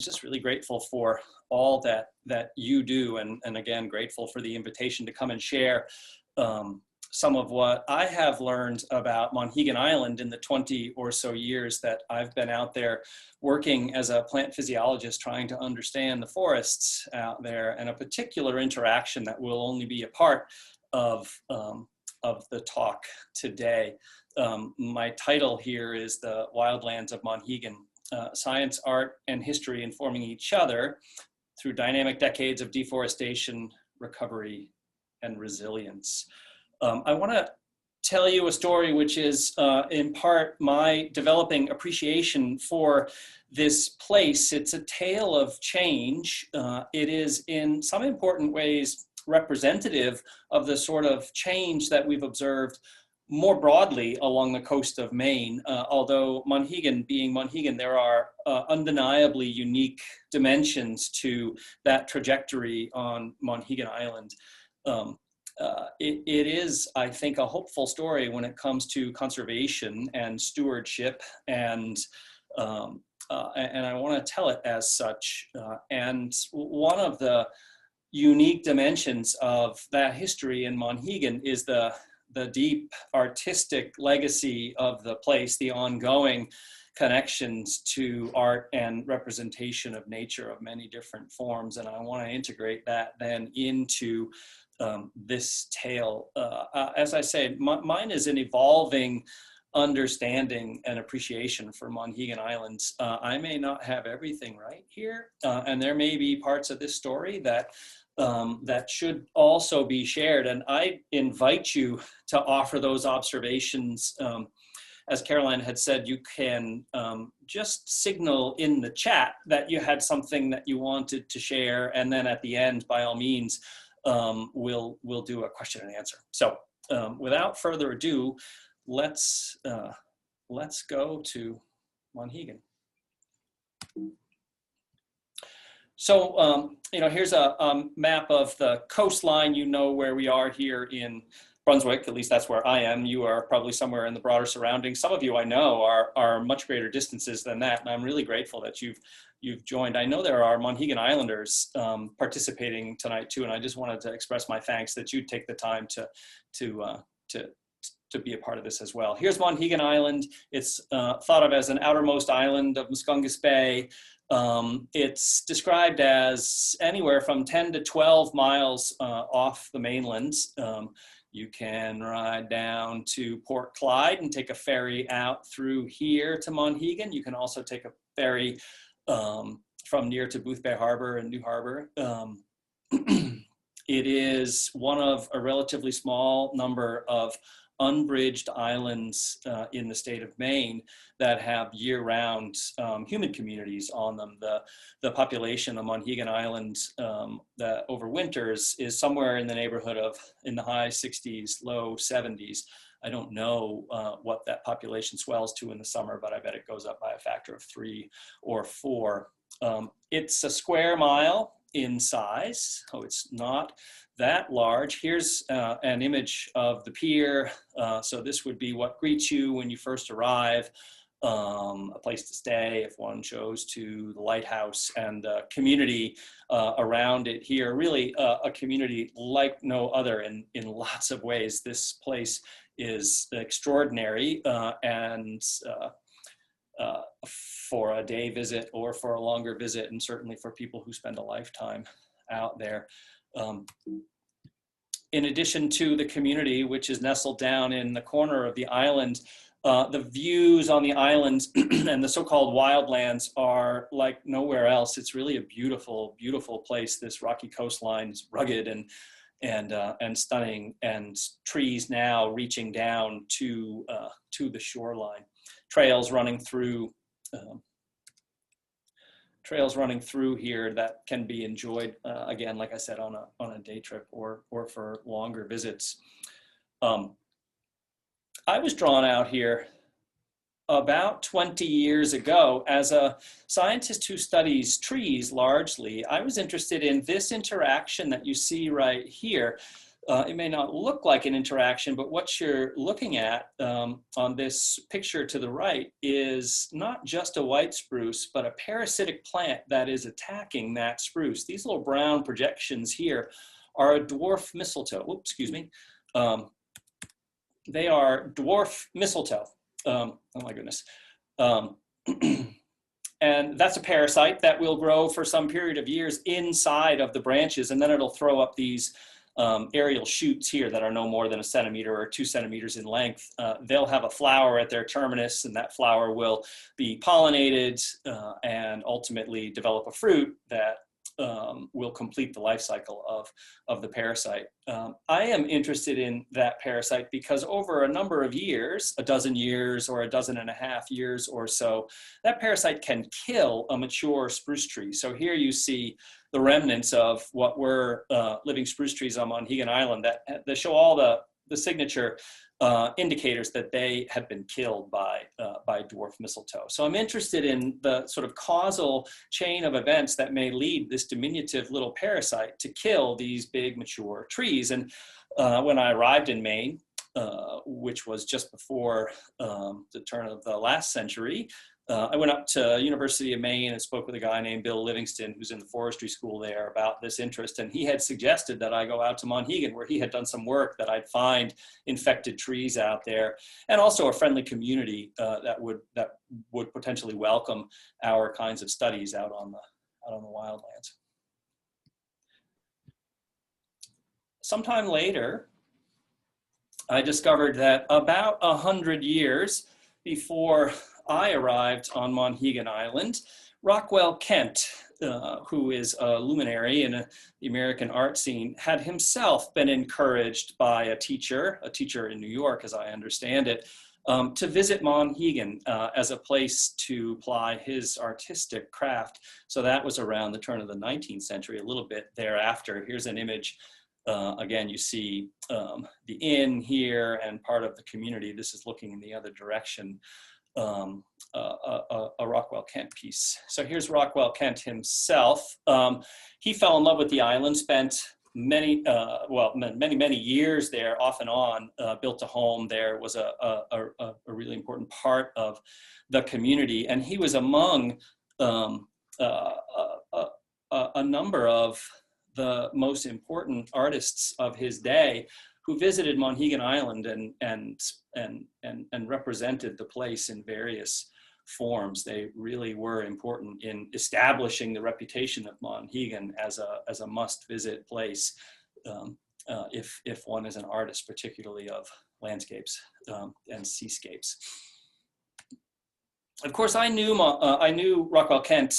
just really grateful for all that you do, and again, grateful for the invitation to come and share some of what I have learned about Monhegan Island in the 20 or so years that I've been out there working as a plant physiologist, trying to understand the forests out there, and a particular interaction that will only be a part of the talk today. My title here is The Wildlands of Monhegan, Science, Art, and History Informing Each Other through Dynamic Decades of Deforestation, Recovery, and Resilience. I want to tell you a story which is in part my developing appreciation for this place. It's a tale of change. It is in some important ways representative of the sort of change that we've observed more broadly along the coast of Maine. Although Monhegan being Monhegan, there are undeniably unique dimensions to that trajectory on Monhegan Island. It is, I think, a hopeful story when it comes to conservation and stewardship, and I want to tell it as such. And one of the unique dimensions of that history in Monhegan is the deep artistic legacy of the place, the ongoing connections to art and representation of nature of many different forms. And I want to integrate that then into this tale. As I say, mine is an evolving understanding and appreciation for Monhegan Island. I may not have everything right here, and there may be parts of this story that should also be shared. And I invite you to offer those observations. As Caroline had said, you can just signal in the chat that you had something that you wanted to share, and then at the end, by all means, we'll do a question and answer. So without further ado, let's go to Monhegan. So, here's a map of the coastline. You know where we are here in Brunswick, at least that's where I am. You are probably somewhere in the broader surroundings. Some of you I know are much greater distances than that, and I'm really grateful that you've joined. I know there are Monhegan Islanders participating tonight too, and I just wanted to express my thanks that you take the time to be a part of this as well. Here's Monhegan Island. It's thought of as an outermost island of Muscongas Bay. It's described as anywhere from 10 to 12 miles off the mainland. You can ride down to Port Clyde and take a ferry out through here to Monhegan. You can also take a ferry from near to Booth Bay Harbor and New Harbor. It is one of a relatively small number of unbridged islands in the state of Maine that have year-round human communities on them. The population of Monhegan Island that overwinters is somewhere in the neighborhood of in the high 60s, low 70s. I don't know what that population swells to in the summer, but I bet it goes up by a factor of 3 or 4. It's a square mile in size, so it's not that large. Here's an image of the pier. So this would be what greets you when you first arrive, a place to stay if one chose to, the lighthouse, and the community around it here. Really a community like no other in lots of ways. This place is extraordinary, and for a day visit or for a longer visit, and certainly for people who spend a lifetime out there. In addition to the community, which is nestled down in the corner of the island, the views on the island and the so-called wildlands are like nowhere else. It's really a beautiful, beautiful place. This rocky coastline is rugged and stunning, and trees now reaching down to the shoreline. Trails running through here that can be enjoyed, again, like I said, on a day trip or for longer visits. I was drawn out here about 20 years ago as a scientist who studies trees largely. I was interested in this interaction that you see right here. It may not look like an interaction, but what you're looking at on this picture to the right is not just a white spruce, but a parasitic plant that is attacking that spruce. These little brown projections here are a dwarf mistletoe. Oops, excuse me. They are dwarf mistletoe. Oh my goodness. And that's a parasite that will grow for some period of years inside of the branches, and then it'll throw up these aerial shoots here that are no more than 1 centimeter or 2 centimeters in length. They'll have a flower at their terminus, and that flower will be pollinated and ultimately develop a fruit that will complete the life cycle of the parasite. I am interested in that parasite because over a number of years, a dozen years or a dozen and a half years or so, that parasite can kill a mature spruce tree. So here you see the remnants of what were living spruce trees on Monhegan Island that show all the signature indicators that they had been killed by dwarf mistletoe. So I'm interested in the sort of causal chain of events that may lead this diminutive little parasite to kill these big mature trees. And when I arrived in Maine, which was just before the turn of the last century, I went up to University of Maine and spoke with a guy named Bill Livingston, who's in the forestry school there, about this interest. And he had suggested that I go out to Monhegan, where he had done some work, that I'd find infected trees out there, and also a friendly community that would potentially welcome our kinds of studies out on the wildlands. Sometime later, I discovered that about 100 years before I arrived on Monhegan Island, Rockwell Kent, who is a luminary in the American art scene, had himself been encouraged by a teacher in New York, as I understand it, to visit Monhegan as a place to ply his artistic craft. So that was around the turn of the 19th century, a little bit thereafter. Here's an image. Again, you see the inn here and part of the community. This is looking in the other direction. A Rockwell Kent piece. So here's Rockwell Kent himself. He fell in love with the island, spent many years there off and on, built a home there, was a really important part of the community. And he was among a number of the most important artists of his day who visited Monhegan Island and represented the place in various forms. They really were important in establishing the reputation of Monhegan as a must-visit place if one is an artist, particularly of landscapes and seascapes. Of course, I knew Rockwell Kent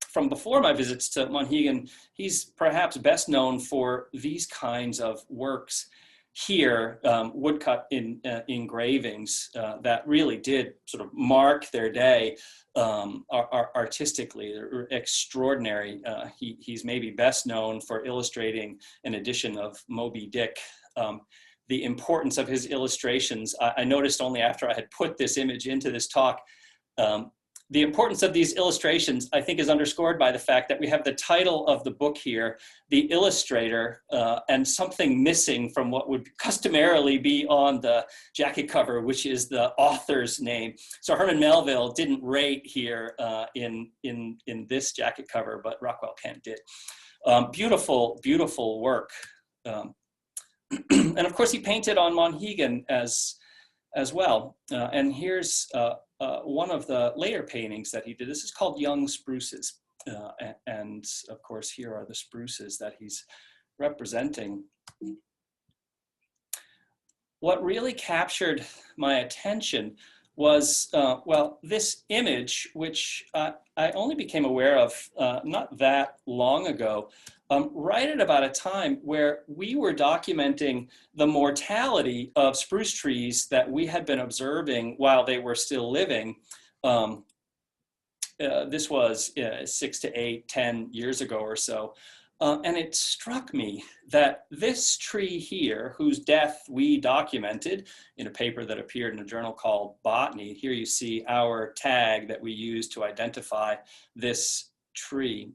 from before my visits to Monhegan. He's perhaps best known for these kinds of works here, woodcut engravings that really did sort of mark their day artistically. They're extraordinary. He's maybe best known for illustrating an edition of Moby Dick. The importance of his illustrations, I noticed only after I had put this image into this talk. The importance of these illustrations, I think, is underscored by the fact that we have the title of the book here, The Illustrator, and something missing from what would customarily be on the jacket cover, which is the author's name. So Herman Melville didn't rate here in this jacket cover, but Rockwell Kent did. Beautiful, beautiful work. And of course, he painted on Monhegan as well. And here's one of the later paintings that he did. This is called Young Spruces. And of course, here are the spruces that he's representing. What really captured my attention was, well, this image, which I only became aware of not that long ago, right at about a time where we were documenting the mortality of spruce trees that we had been observing while they were still living. This was 6 to 8, 10 years ago or so. And it struck me that this tree here, whose death we documented in a paper that appeared in a journal called Botany, here you see our tag that we used to identify this tree.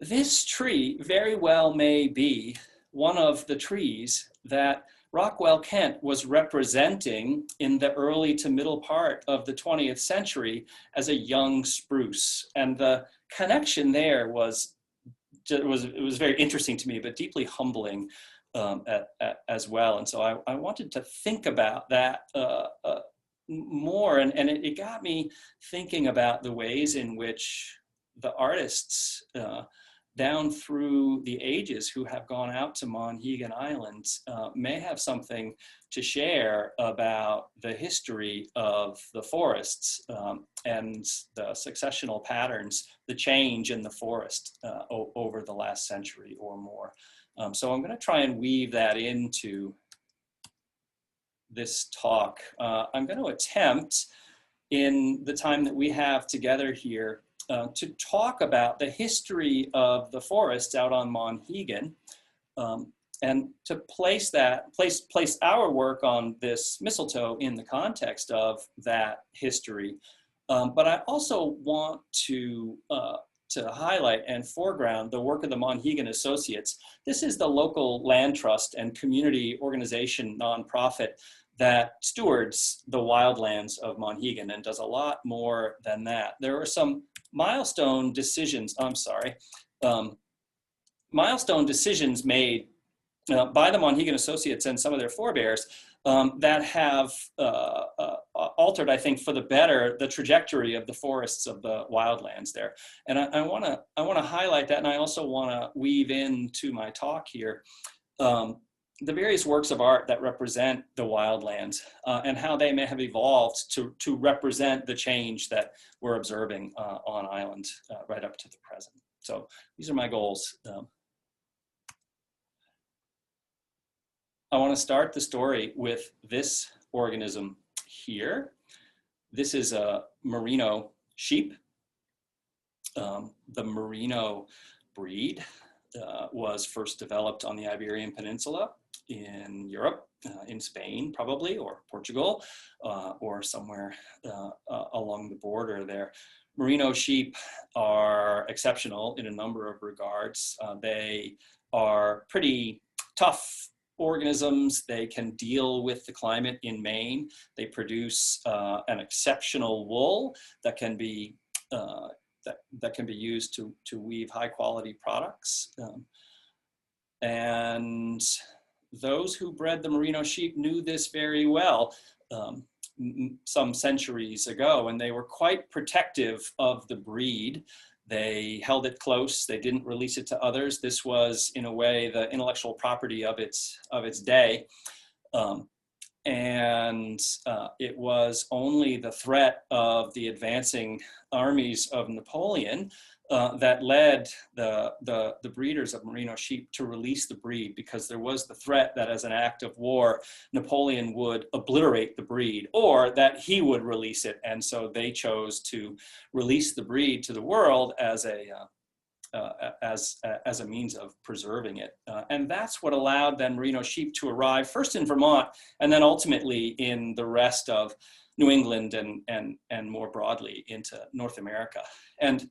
This tree very well may be one of the trees that Rockwell Kent was representing in the early to middle part of the 20th century as a young spruce. And the connection there was very interesting to me, but deeply humbling as well. And so I wanted to think about that more, and it got me thinking about the ways in which the artists down through the ages who have gone out to Monhegan Island may have something to share about the history of the forests and the successional patterns, the change in the forest over the last century or more. So I'm going to try and weave that into this talk. I'm going to attempt, in the time that we have together here, to talk about the history of the forests out on Monhegan, and to place our work on this mistletoe in the context of that history. But I also want to highlight and foreground the work of the Monhegan Associates. This is the local land trust and community organization nonprofit that stewards the wildlands of Monhegan and does a lot more than that. There are some milestone decisions made by the Monhegan Associates and some of their forebears that have altered, I think, for the better, the trajectory of the forests of the wildlands there. And I want to highlight that, and I also want to weave into my talk here the various works of art that represent the wildlands and how they may have evolved to represent the change that we're observing on island right up to the present. So these are my goals. I want to start the story with this organism here. This is a merino sheep. The merino breed was first developed on the Iberian Peninsula in Europe, in Spain probably, or Portugal, or somewhere along the border there. Merino sheep are exceptional in a number of regards. They are pretty tough organisms. They can deal with the climate in Maine. They produce an exceptional wool that can be that can be used to weave high quality products. And those who bred the merino sheep knew this very well some centuries ago, and they were quite protective of the breed. They held it close. They didn't release it to others. This was, in a way, the intellectual property of its day. It was only the threat of the advancing armies of Napoleon that led the breeders of merino sheep to release the breed, because there was the threat that as an act of war, Napoleon would obliterate the breed, or that he would release it. And so they chose to release the breed to the world as a means of preserving it. And that's what allowed then merino sheep to arrive first in Vermont, and then ultimately in the rest of New England and more broadly into North America. And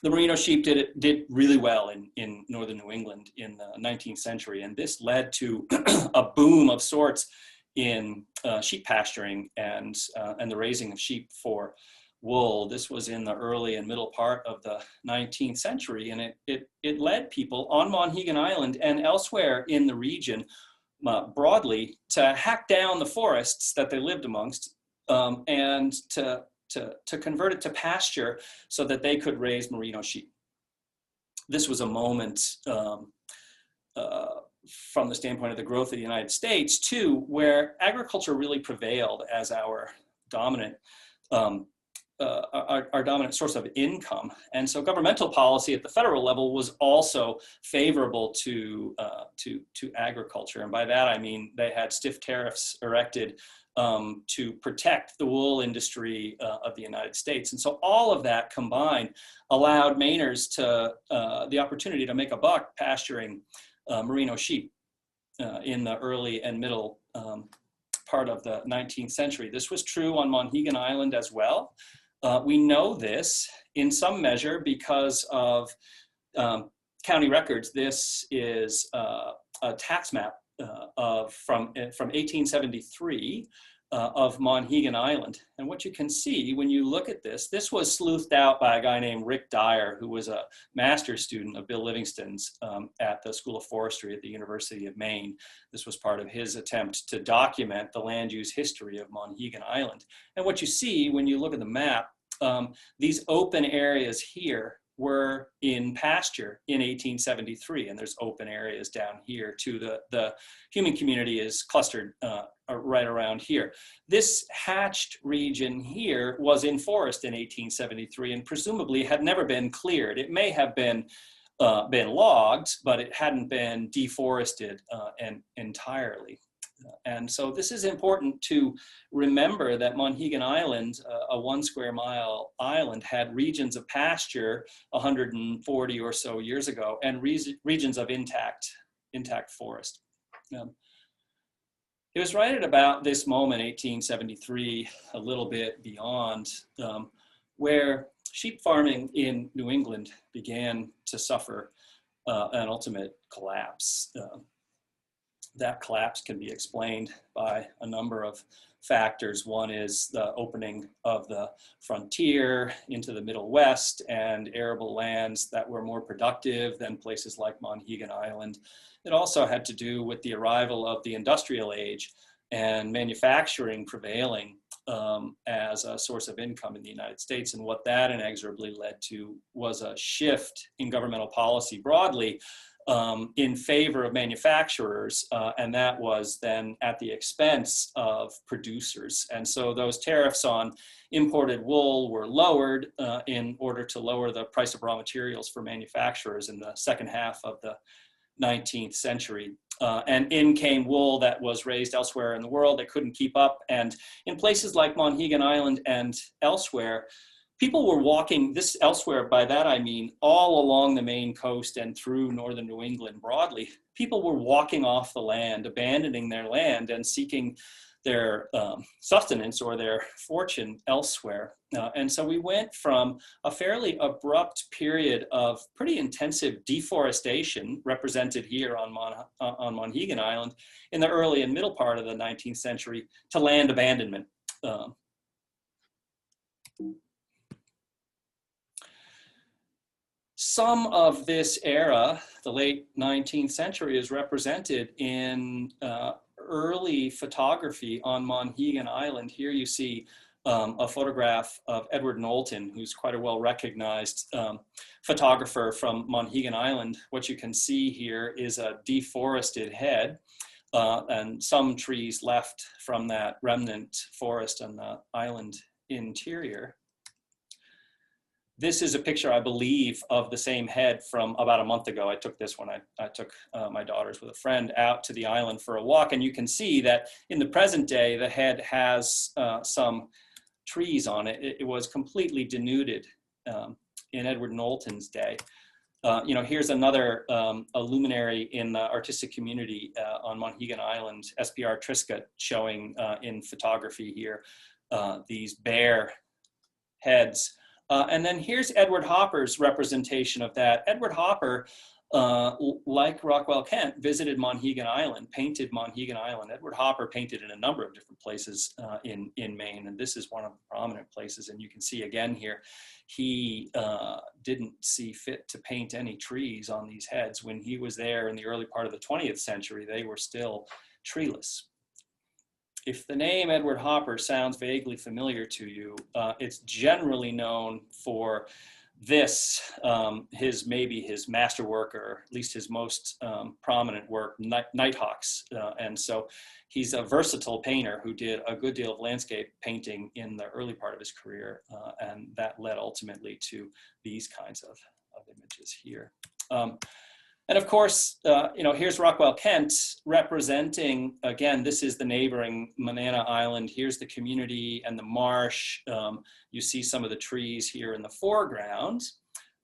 the merino sheep did really well in northern New England in the 19th century. And this led to a boom of sorts in sheep pasturing and the raising of sheep for wool. This was in the early and middle part of the 19th century, and it led people on Monhegan Island and elsewhere in the region broadly to hack down the forests that they lived amongst and to convert it to pasture so that they could raise merino sheep. This was a moment from the standpoint of the growth of the United States too, where agriculture really prevailed as our dominant our dominant source of income. And so governmental policy at the federal level was also favorable to agriculture. And by that, I mean, they had stiff tariffs erected to protect the wool industry of the United States. And so all of that combined allowed Mainers to the opportunity to make a buck pasturing merino sheep in the early and middle part of the 19th century. This was true on Monhegan Island as well. We know this in some measure because of county records, this is a tax map from 1873 of Monhegan Island. And what you can see when you look at this, this was sleuthed out by a guy named Rick Dyer, who was a master's student of Bill Livingston's at the School of Forestry at the University of Maine. This was part of his attempt to document the land use history of Monhegan Island. And what you see when you look at the map, these open areas here were in pasture in 1873, and there's open areas down here too. The human community is clustered right around here. This hatched region here was in forest in 1873 and presumably had never been cleared. It may have been logged, but it hadn't been deforested entirely. And so this is important to remember that Monhegan Island, a 1 square mile island, had regions of pasture 140 or so years ago and regions of intact forest. It was right at about this moment, 1873, a little bit beyond, where sheep farming in New England began to suffer an ultimate collapse. That collapse can be explained by a number of factors. One is the opening of the frontier into the Middle West and arable lands that were more productive than places like Monhegan Island. It also had to do with the arrival of the industrial age and manufacturing prevailing as a source of income in the United States. And what that inexorably led to was a shift in governmental policy broadly in favor of manufacturers, and that was then at the expense of producers. And so those tariffs on imported wool were lowered in order to lower the price of raw materials for manufacturers in the second half of the 19th century. And in came wool that was raised elsewhere in the world that couldn't keep up. And in places like Monhegan Island and elsewhere, people were walking, this elsewhere, by that I mean all along the Maine coast and through northern New England broadly. People were walking off the land, abandoning their land and seeking their sustenance or their fortune elsewhere. And so we went from a fairly abrupt period of pretty intensive deforestation, represented here on Monhegan Island in the early and middle part of the 19th century, to land abandonment. Some of this era, the late 19th century, is represented in early photography on Monhegan Island. Here you see a photograph of Edward Knowlton, who's quite a well-recognized photographer from Monhegan Island. What you can see here is a deforested head and some trees left from that remnant forest on the island interior. This is a picture, I believe, of the same head from about a month ago. I took this one. I took my daughters with a friend out to the island for a walk, and you can see that in the present day, the head has some trees on it. It was completely denuded in Edward Knowlton's day. Here's another a luminary in the artistic community on Monhegan Island, SPR Triscutt, showing in photography here these bare heads. And then here's Edward Hopper's representation of that. Edward Hopper, like Rockwell Kent, visited Monhegan Island, painted Monhegan Island. Edward Hopper painted in a number of different places in Maine, and this is one of the prominent places. And you can see again here, he didn't see fit to paint any trees on these heads. When he was there in the early part of the 20th century, they were still treeless. If the name Edward Hopper sounds vaguely familiar to you, it's generally known for this, maybe his masterwork, or at least his most prominent work, Nighthawks. And so he's a versatile painter who did a good deal of landscape painting in the early part of his career, and that led ultimately to these kinds of images here. And of course, here's Rockwell Kent representing, again, this is the neighboring Monana Island. Here's the community and the marsh. You see some of the trees here in the foreground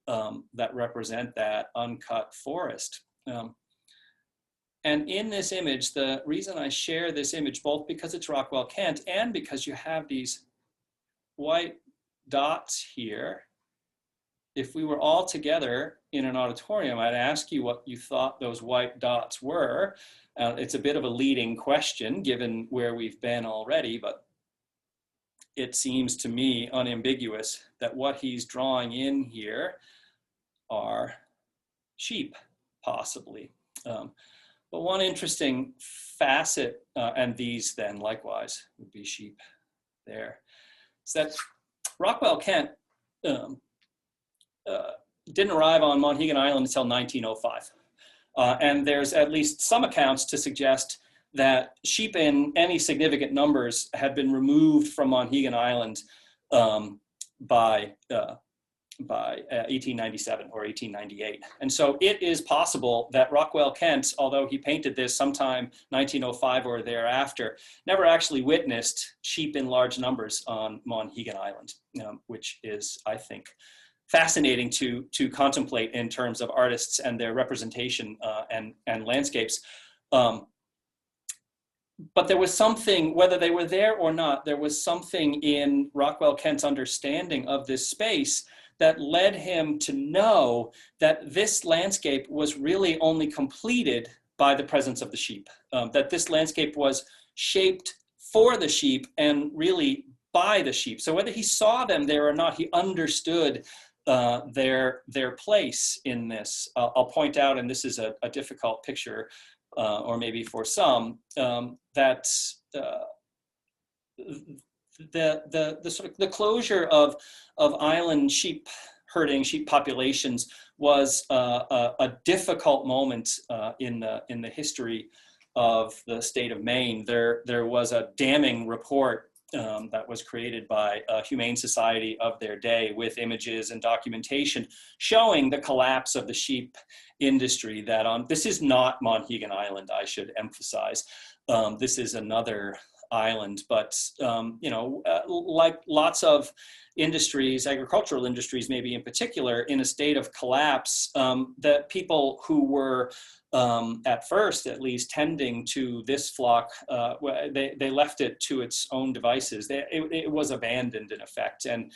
that represent that uncut forest. And in this image, the reason I share this image, both because it's Rockwell Kent and because you have these white dots here, if we were all together in an auditorium, I'd ask you what you thought those white dots were. It's a bit of a leading question given where we've been already, but it seems to me unambiguous that what he's drawing in here are sheep, possibly. But one interesting facet, and these then likewise would be sheep there, is that Rockwell Kent didn't arrive on Monhegan Island until 1905. And there's at least some accounts to suggest that sheep in any significant numbers had been removed from Monhegan Island by 1897 or 1898. And so it is possible that Rockwell Kent, although he painted this sometime 1905 or thereafter, never actually witnessed sheep in large numbers on Monhegan Island, which is, I think, fascinating to contemplate in terms of artists and their representation and landscapes. But there was something, whether they were there or not, there was something in Rockwell Kent's understanding of this space that led him to know that this landscape was really only completed by the presence of the sheep, that this landscape was shaped for the sheep and really by the sheep. So whether he saw them there or not, he understood their place in this. I'll point out, and this is a difficult picture, or maybe for some, that the sort of the closure of island sheep herding, sheep populations was a difficult moment in the history of the state of Maine. There was a damning report that was created by a humane society of their day with images and documentation showing the collapse of the sheep industry. This is not Monhegan Island, I should emphasize. This is another island, but like lots of industries, agricultural industries maybe in particular, in a state of collapse, that people who were at first at least tending to this flock, they left it to its own devices. It was abandoned in effect, and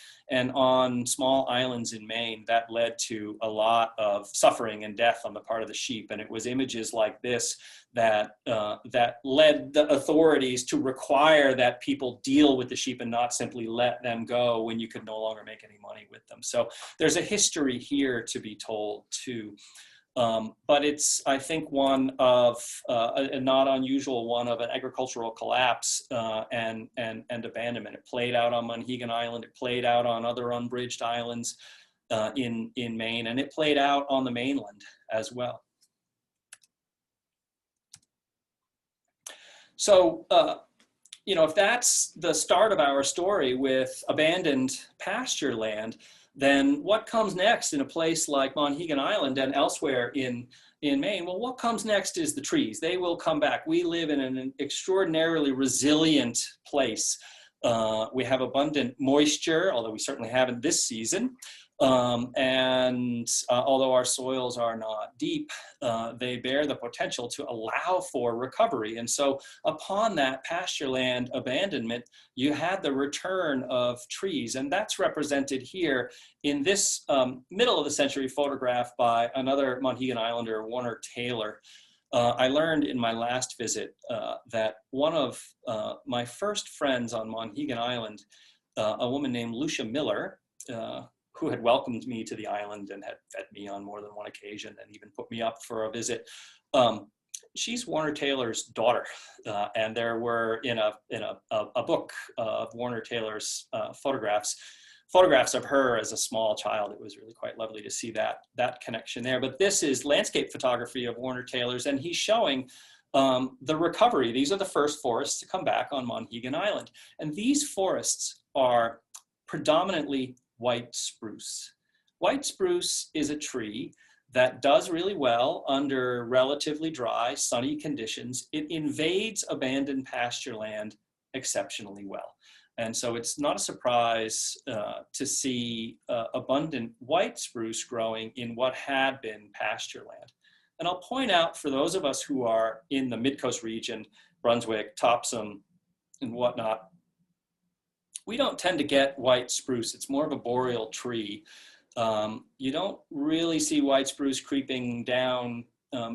on small islands in Maine that led to a lot of suffering and death on the part of the sheep. And it was images like this that led the authorities to require that people deal with the sheep and not simply let them go when you could no longer make any money with them. So there's a history here to be told too. But it's, I think, one of a not unusual one of an agricultural collapse and abandonment. It played out on Monhegan Island. It played out on other unbridged islands in Maine, and it played out on the mainland as well. So, if that's the start of our story with abandoned pasture land, then what comes next in a place like Monhegan Island and elsewhere in Maine? Well, what comes next is the trees. They will come back. We live in an extraordinarily resilient place. We have abundant moisture, although we certainly haven't this season. And although our soils are not deep, they bear the potential to allow for recovery. And so upon that pasture land abandonment, you had the return of trees. And that's represented here in this middle of the century photograph by another Monhegan Islander, Warner Taylor. I learned in my last visit that one of my first friends on Monhegan Island, a woman named Lucia Miller, who had welcomed me to the island and had fed me on more than one occasion and even put me up for a visit. She's Warner Taylor's daughter, and there were in a book of Warner Taylor's photographs of her as a small child. It was really quite lovely to see that connection there. But this is landscape photography of Warner Taylor's, and he's showing the recovery. These are the first forests to come back on Monhegan Island, and these forests are predominantly white spruce. White spruce is a tree that does really well under relatively dry, sunny conditions. It invades abandoned pasture land exceptionally well. And so it's not a surprise to see abundant white spruce growing in what had been pasture land. And I'll point out for those of us who are in the mid-coast region, Brunswick-Topsham and whatnot, we don't tend to get white spruce. It's more of a boreal tree. You don't really see white spruce creeping down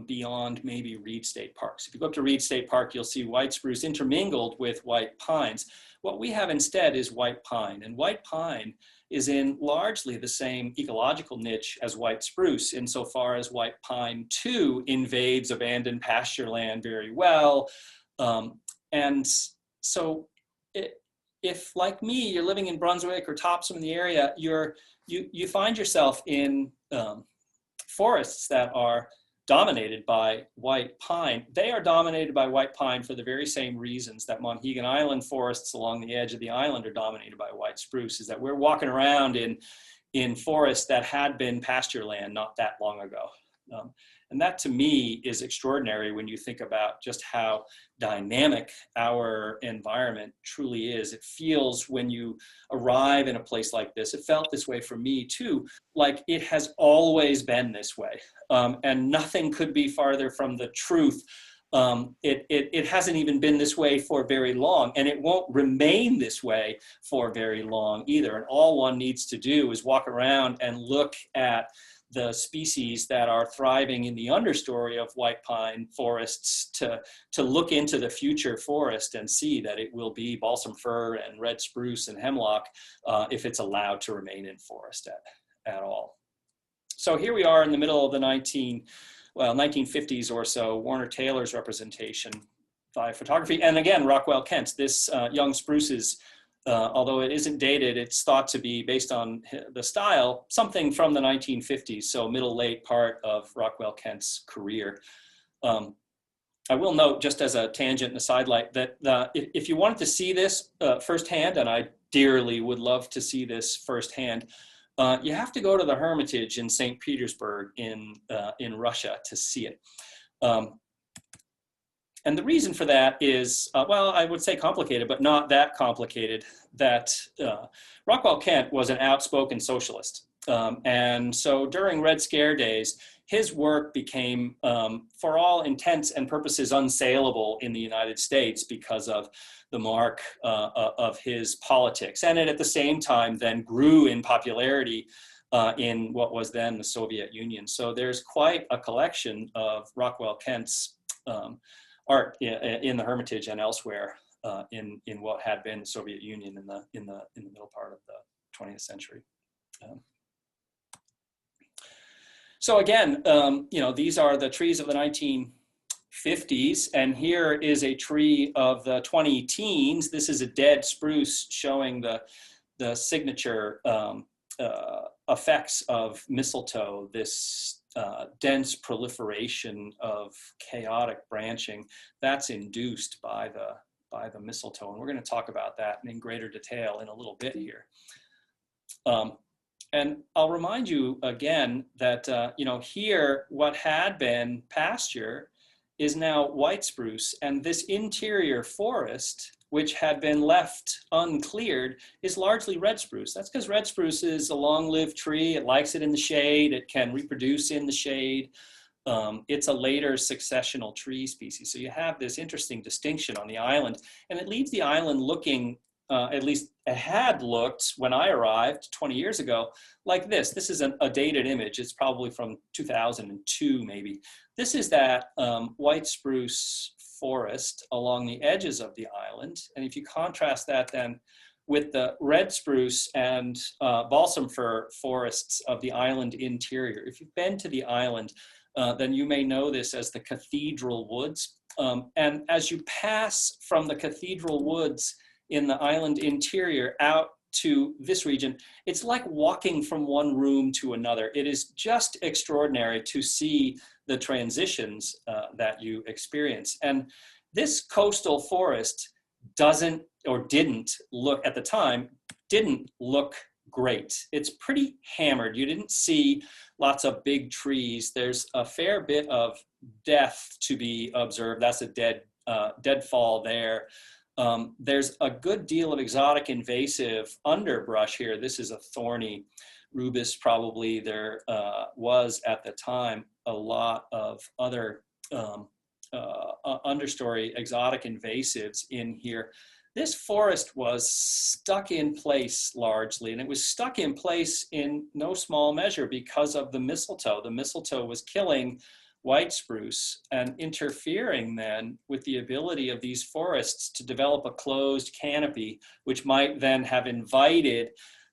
beyond maybe Reed State Park. So if you go up to Reed State Park, you'll see white spruce intermingled with white pines. What we have instead is white pine, and white pine is in largely the same ecological niche as white spruce, insofar as white pine too invades abandoned pasture land very well. And so if, like me, you're living in Brunswick or Topsham in the area, you find yourself in forests that are dominated by white pine. They are dominated by white pine for the very same reasons that Monhegan Island forests along the edge of the island are dominated by white spruce, is that we're walking around in forests that had been pasture land not that long ago. And that to me is extraordinary when you think about just how dynamic our environment truly is. It feels, when you arrive in a place like this, it felt this way for me too, like it has always been this way. And nothing could be farther from the truth. It hasn't even been this way for very long, and it won't remain this way for very long either. And all one needs to do is walk around and look at the species that are thriving in the understory of white pine forests to look into the future forest and see that it will be balsam fir and red spruce and hemlock if it's allowed to remain in forest at all. So here we are in the middle of the 1950s or so, Warner Taylor's representation by photography. And again, Rockwell Kent's, this young spruces, although it isn't dated, it's thought to be, based on the style, something from the 1950s, so middle-late part of Rockwell Kent's career. I will note, just as a tangent and a sidelight, that if you wanted to see this firsthand, and I dearly would love to see this firsthand, you have to go to the Hermitage in St. Petersburg in Russia to see it. And the reason for that is, well, I would say complicated, but not that complicated, that Rockwell Kent was an outspoken socialist. And so during Red Scare days, his work became, for all intents and purposes, unsaleable in the United States because of the mark of his politics. And it, at the same time, then grew in popularity in what was then the Soviet Union. So there's quite a collection of Rockwell Kent's art in the Hermitage and elsewhere in what had been the Soviet Union in the middle part of the 20th century. So again, you know, these are the trees of the 1950s, and here is a tree of the 20-teens. This is a dead spruce showing the signature effects of mistletoe, this dense proliferation of chaotic branching that's induced by the mistletoe. And we're going to talk about that in greater detail in a little bit here. And I'll remind you again that, you know, here what had been pasture is now white spruce, and this interior forest, which had been left uncleared, is largely red spruce. That's because red spruce is a long-lived tree. It likes it in the shade. It can reproduce in the shade. It's a later successional tree species. So you have this interesting distinction on the island, and it leaves the island looking, at least it had looked when I arrived 20 years ago, like this. This is a dated image. It's probably from 2002, maybe. This is that white spruce forest along the edges of the island. And if you contrast that then with the red spruce and balsam fir forests of the island interior, if you've been to the island, then you may know this as the Cathedral Woods. And as you pass from the Cathedral Woods in the island interior out to this region, it's like walking from one room to another. It is just extraordinary to see the transitions that you experience. And this coastal forest doesn't, or didn't look at the time, didn't look great. It's pretty hammered. You didn't see lots of big trees. There's a fair bit of death to be observed. That's a deadfall there. There's a good deal of exotic invasive underbrush here. This is a thorny rubus probably. There was at the time a lot of other understory exotic invasives in here. this forest was stuck in place largely, and it was stuck in place in no small measure because of the mistletoe. The mistletoe was killing white spruce and interfering then with the ability of these forests to develop a closed canopy, which might then have invited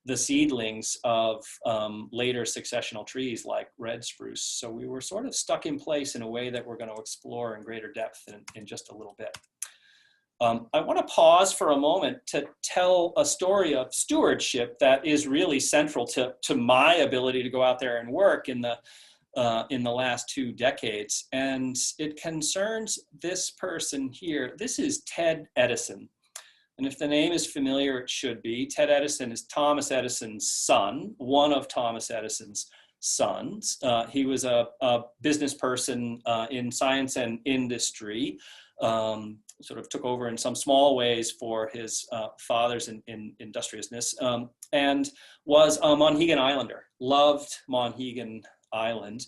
the seedlings of later successional trees like red spruce. So we were sort of stuck in place in a way that we're going to explore in greater depth in just a little bit. I want to pause for a moment to tell a story of stewardship that is really central to my ability to go out there and work in the last 2 decades. And it concerns this person here. This is Ted Edison. And if the name is familiar, it should be. Ted Edison is Thomas Edison's son, one of Thomas Edison's sons. He was a business person in science and industry, sort of took over in some small ways for his father's in industriousness, and was a Monhegan Islander, loved Monhegan Island,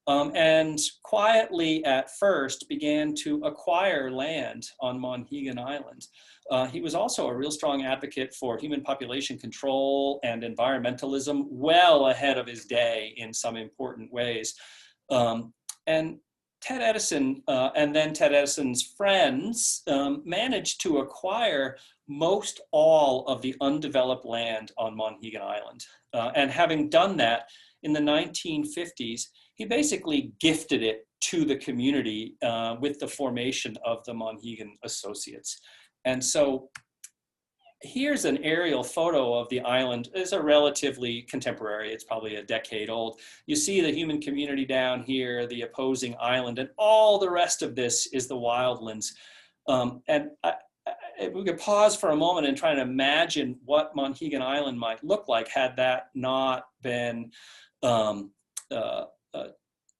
and quietly at first began to acquire land on Monhegan Island. He was also a real strong advocate for human population control and environmentalism, well ahead of his day in some important ways. And Ted Edison and then Ted Edison's friends managed to acquire most all of the undeveloped land on Monhegan Island. And having done that in the 1950s, he basically gifted it to the community with the formation of the Monhegan Associates. And so here's an aerial photo of the island. It's a relatively contemporary, it's probably a decade old. You see the human community down here, the opposing island, and all the rest of this is the wildlands. We could pause for a moment and try to imagine what Monhegan Island might look like had that not been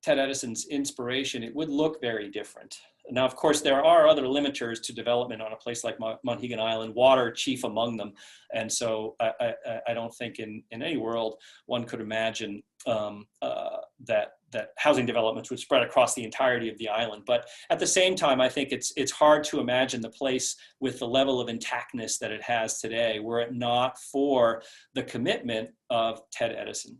Ted Edison's inspiration. It would look very different. Now, of course, there are other limiters to development on a place like Monhegan Island, water chief among them. And so I don't think in any world one could imagine that housing developments would spread across the entirety of the island. But at the same time, I think it's hard to imagine the place with the level of intactness that it has today were it not for the commitment of Ted Edison.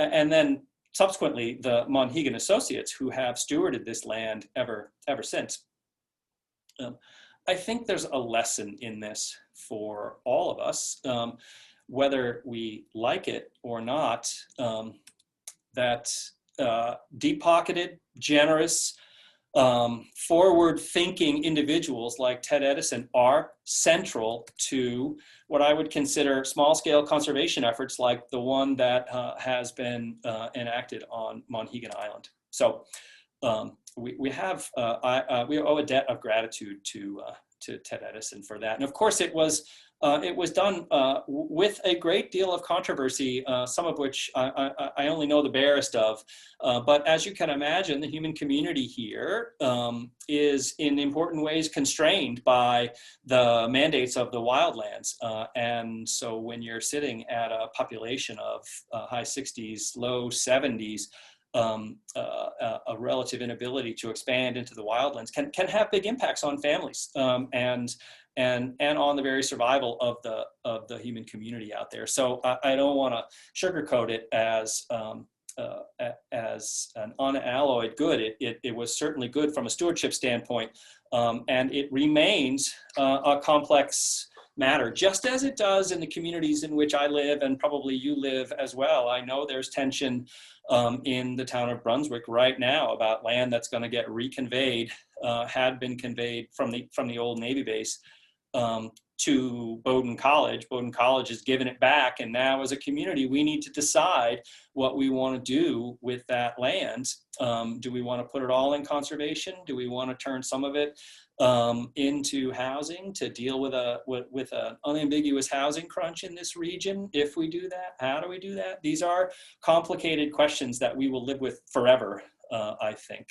And then subsequently, the Monhegan Associates, who have stewarded this land ever since. I think there's a lesson in this for all of us, whether we like it or not, that deep-pocketed, generous, forward-thinking individuals like Ted Edison are central to what I would consider small-scale conservation efforts like the one that has been enacted on Monhegan Island. So we owe a debt of gratitude to Ted Edison for that. And of course, it was done with a great deal of controversy, some of which I only know the barest of. But as you can imagine, the human community here is in important ways constrained by the mandates of the wildlands. And so when you're sitting at a population of high 60s, low 70s, a relative inability to expand into the wildlands can have big impacts on families and on the very survival of the human community out there. So I don't want to sugarcoat it as an unalloyed good. It was certainly good from a stewardship standpoint, and it remains a complex matter, just as it does in the communities in which I live, and probably you live as well. I know there's tension in the town of Brunswick right now about land that's going to get reconveyed, had been conveyed from the old Navy base to Bowdoin College. Bowdoin College has given it back, and now as a community we need to decide what we want to do with that land. Do we want to put it all in conservation? Do we want to turn some of it into housing to deal with an unambiguous housing crunch in this region? If we do that, how do we do that? These are complicated questions that we will live with forever, I think.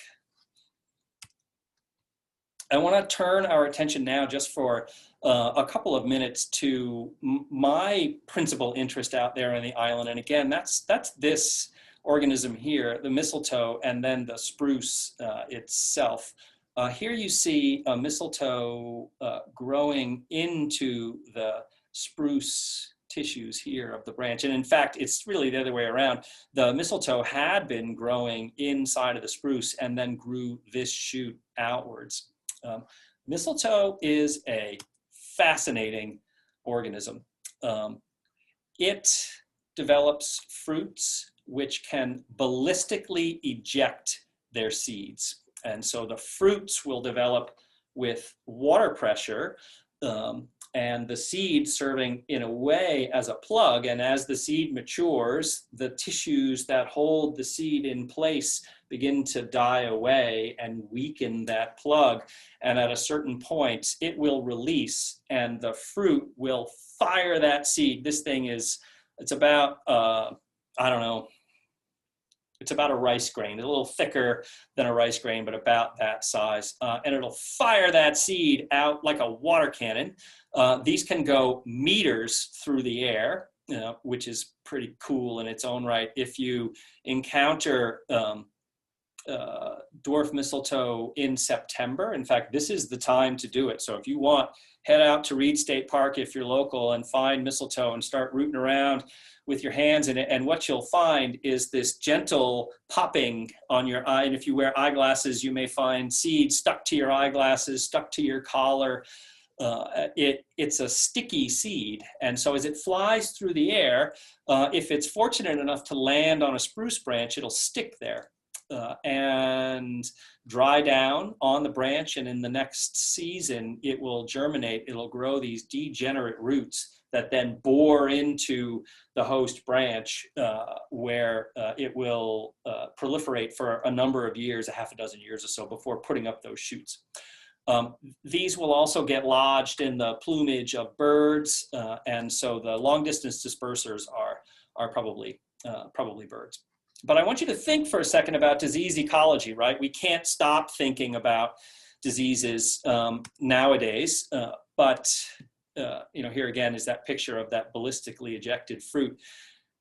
I want to turn our attention now just for a couple of minutes to my principal interest out there on the island. And again, that's this organism here, the mistletoe, and then the spruce itself. Here you see a mistletoe growing into the spruce tissues here of the branch. And in fact, it's really the other way around. The mistletoe had been growing inside of the spruce and then grew this shoot outwards. Mistletoe is a fascinating organism. It develops fruits which can ballistically eject their seeds. And so the fruits will develop with water pressure, and the seed serving in a way as a plug. And as the seed matures, the tissues that hold the seed in place begin to die away and weaken that plug. And at a certain point, it will release and the fruit will fire that seed. This thing it's about, I don't know, it's about a rice grain, a little thicker than a rice grain, but about that size. And it'll fire that seed out like a water cannon. These can go meters through the air, which is pretty cool in its own right. If you encounter dwarf mistletoe in September, in fact, this is the time to do it. So if you want, head out to Reed State Park if you're local and find mistletoe and start rooting around with your hands in it. And what you'll find is this gentle popping on your eye. And if you wear eyeglasses, you may find seeds stuck to your eyeglasses, stuck to your collar. It's a sticky seed. And so as it flies through the air, if it's fortunate enough to land on a spruce branch, it'll stick there and dry down on the branch. And in the next season, it will germinate. It'll grow these degenerate roots that then bore into the host branch where it will proliferate for a number of years, a half a dozen years or so, before putting up those shoots. These will also get lodged in the plumage of birds, and so the long distance dispersers are probably birds. But I want you to think for a second about disease ecology, right? We can't stop thinking about diseases nowadays, but here again is that picture of that ballistically ejected fruit.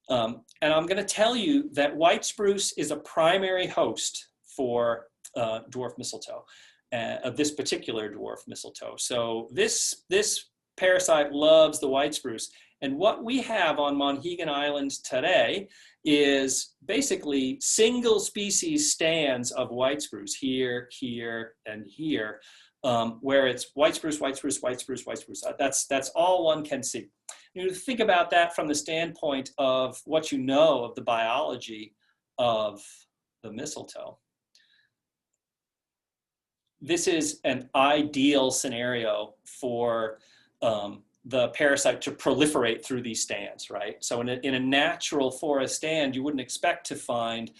And I'm going to tell you that white spruce is a primary host for dwarf mistletoe, of this particular dwarf mistletoe. So this parasite loves the white spruce. And what we have on Monhegan Island today is basically single species stands of white spruce here, here, and here, where it's white spruce, white spruce, white spruce, white spruce. That's all one can see. You think about that from the standpoint of what you know of the biology of the mistletoe. This is an ideal scenario for the parasite to proliferate through these stands, right? So in a natural forest stand, you wouldn't expect to find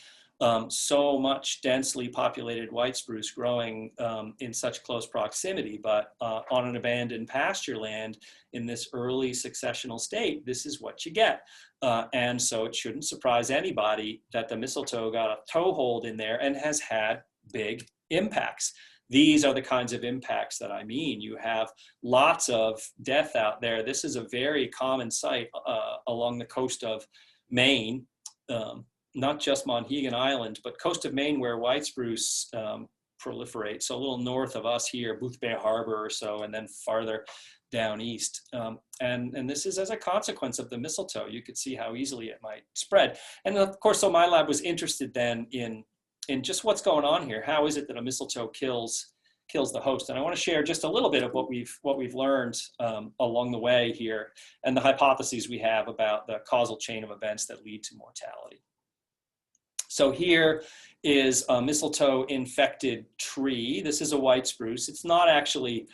so much densely populated white spruce growing in such close proximity, but on an abandoned pasture land in this early successional state, this is what you get. And so it shouldn't surprise anybody that the mistletoe got a toehold in there and has had big impacts. These are the kinds of impacts that I mean. You have lots of death out there. This is a very common sight along the coast of Maine, not just Monhegan Island, but coast of Maine where white spruce proliferates. So a little north of us here, Boothbay Harbor or so, and then farther down east. And this is as a consequence of the mistletoe. You could see how easily it might spread. And of course, so my lab was interested then in just what's going on here. How is it that a mistletoe kills the host? And I want to share just a little bit of what we've learned along the way here and the hypotheses we have about the causal chain of events that lead to mortality. So here is a mistletoe infected tree. This is a white spruce. It's not actually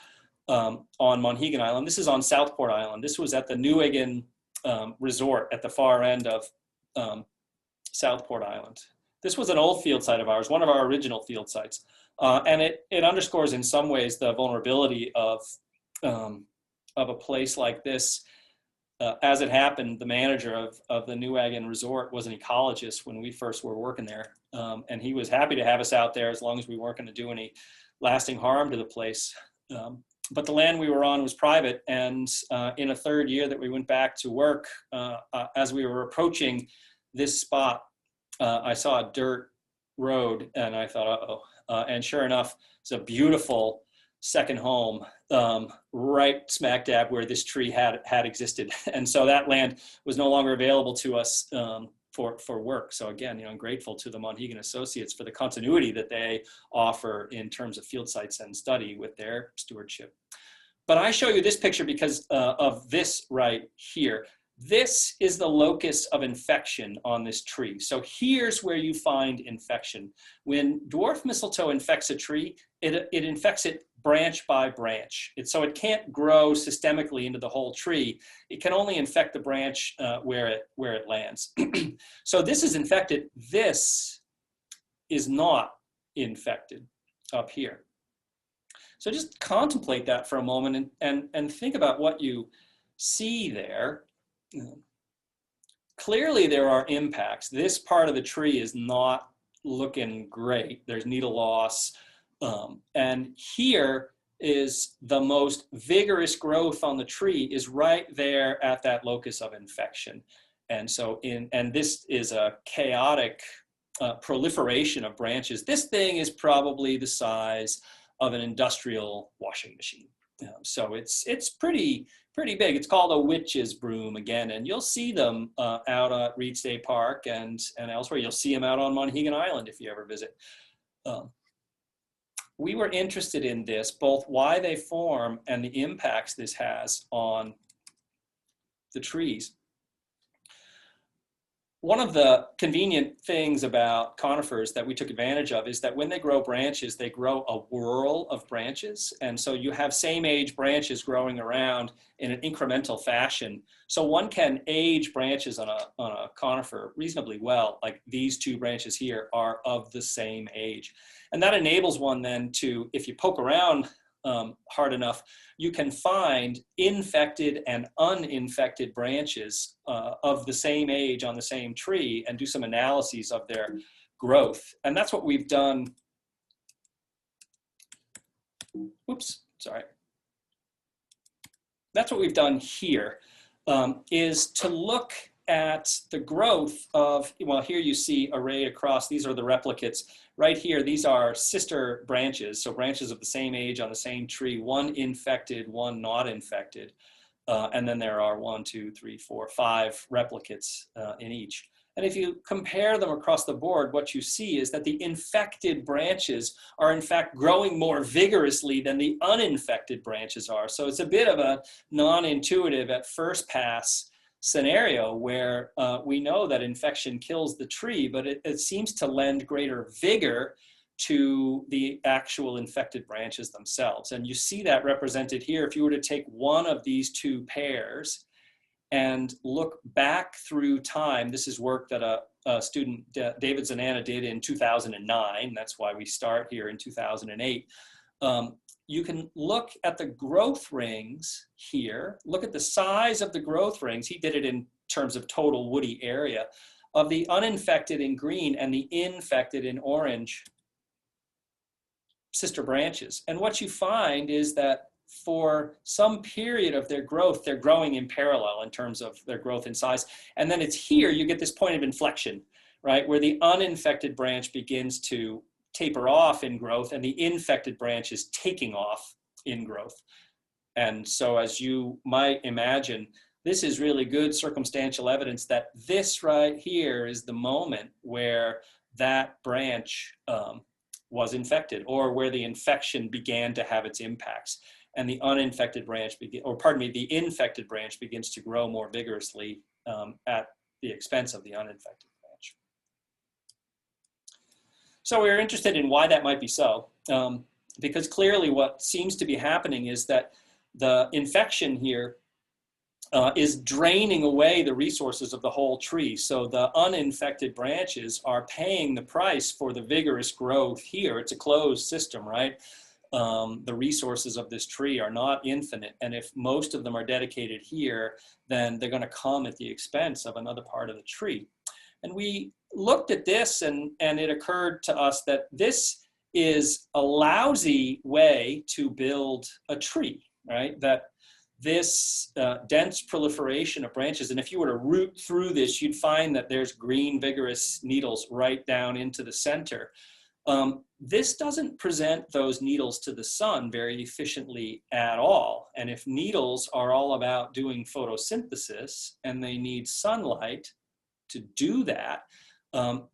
on Monhegan Island. This is on Southport Island. This was at the Monhegan resort at the far end of Southport Island. This was an old field site of ours, one of our original field sites. And it underscores in some ways the vulnerability of a place like this. As it happened, the manager of the Monhegan resort was an ecologist when we first were working there. And he was happy to have us out there as long as we weren't going to do any lasting harm to the place. But the land we were on was private. And in a third year that we went back to work, as we were approaching this spot, I saw a dirt road and I thought, uh-oh. And sure enough, It's a beautiful second home, right smack dab where this tree had existed. And so that land was no longer available to us for work. So again, I'm grateful to the Monhegan Associates for the continuity that they offer in terms of field sites and study with their stewardship. But I show you this picture because of this right here. This is the locus of infection on this tree. So here's where you find infection. When dwarf mistletoe infects a tree, it infects it branch by branch. So it can't grow systemically into the whole tree. It can only infect the branch where it lands. So this is infected. This is not infected up here. So just contemplate that for a moment and think about what you see there. Clearly there are impacts. This part of the tree is not looking great. There's needle loss. And here is the most vigorous growth on the tree is right there at that locus of infection. And so and this is a chaotic proliferation of branches. This thing is probably the size of an industrial washing machine. So it's pretty big. It's called a witch's broom again, and you'll see them out at Reed State Park and elsewhere. You'll see them out on Monhegan Island if you ever visit. We were interested in this, both why they form and the impacts this has on the trees. One of the convenient things about conifers that we took advantage of is that when they grow branches, they grow a whorl of branches. And so you have same age branches growing around in an incremental fashion. So one can age branches on a conifer reasonably well, like these two branches here are of the same age. And that enables one then to, if you poke around hard enough, you can find infected and uninfected branches of the same age on the same tree and do some analyses of their growth. And that's what we've done. Oops, sorry. That's what we've done here, is to look at the growth of, well, here you see arrayed across, these are the replicates. Right here, these are sister branches, so branches of the same age on the same tree, one infected, one not infected. And then there are 1, 2, 3, 4, 5 replicates in each. And if you compare them across the board, what you see is that the infected branches are in fact growing more vigorously than the uninfected branches are. So it's a bit of a non-intuitive at first pass scenario where we know that infection kills the tree, but it seems to lend greater vigor to the actual infected branches themselves. And you see that represented here. If you were to take one of these two pairs and look back through time, this is work that a student, David Zanana, did in 2009. That's why we start here in 2008. You can look at the growth rings here, look at the size of the growth rings. He did it in terms of total woody area of the uninfected in green and the infected in orange sister branches. And what you find is that for some period of their growth, they're growing in parallel in terms of their growth and size. And then it's here you get this point of inflection, right, where the uninfected branch begins to taper off in growth and the infected branch is taking off in growth. And so as you might imagine, this is really good circumstantial evidence that this right here is the moment where that branch was infected, or where the infection began to have its impacts. And the uninfected branch, the infected branch begins to grow more vigorously at the expense of the uninfected branch. So we're interested in why that might be so, because clearly what seems to be happening is that the infection here is draining away the resources of the whole tree. So the uninfected branches are paying the price for the vigorous growth here. It's a closed system, right? The resources of this tree are not infinite. And if most of them are dedicated here, then they're going to come at the expense of another part of the tree. And we looked at this and it occurred to us that this is a lousy way to build a tree, right? That this dense proliferation of branches, and if you were to root through this, you'd find that there's green vigorous needles right down into the center. This doesn't present those needles to the sun very efficiently at all. And if needles are all about doing photosynthesis and they need sunlight to do that,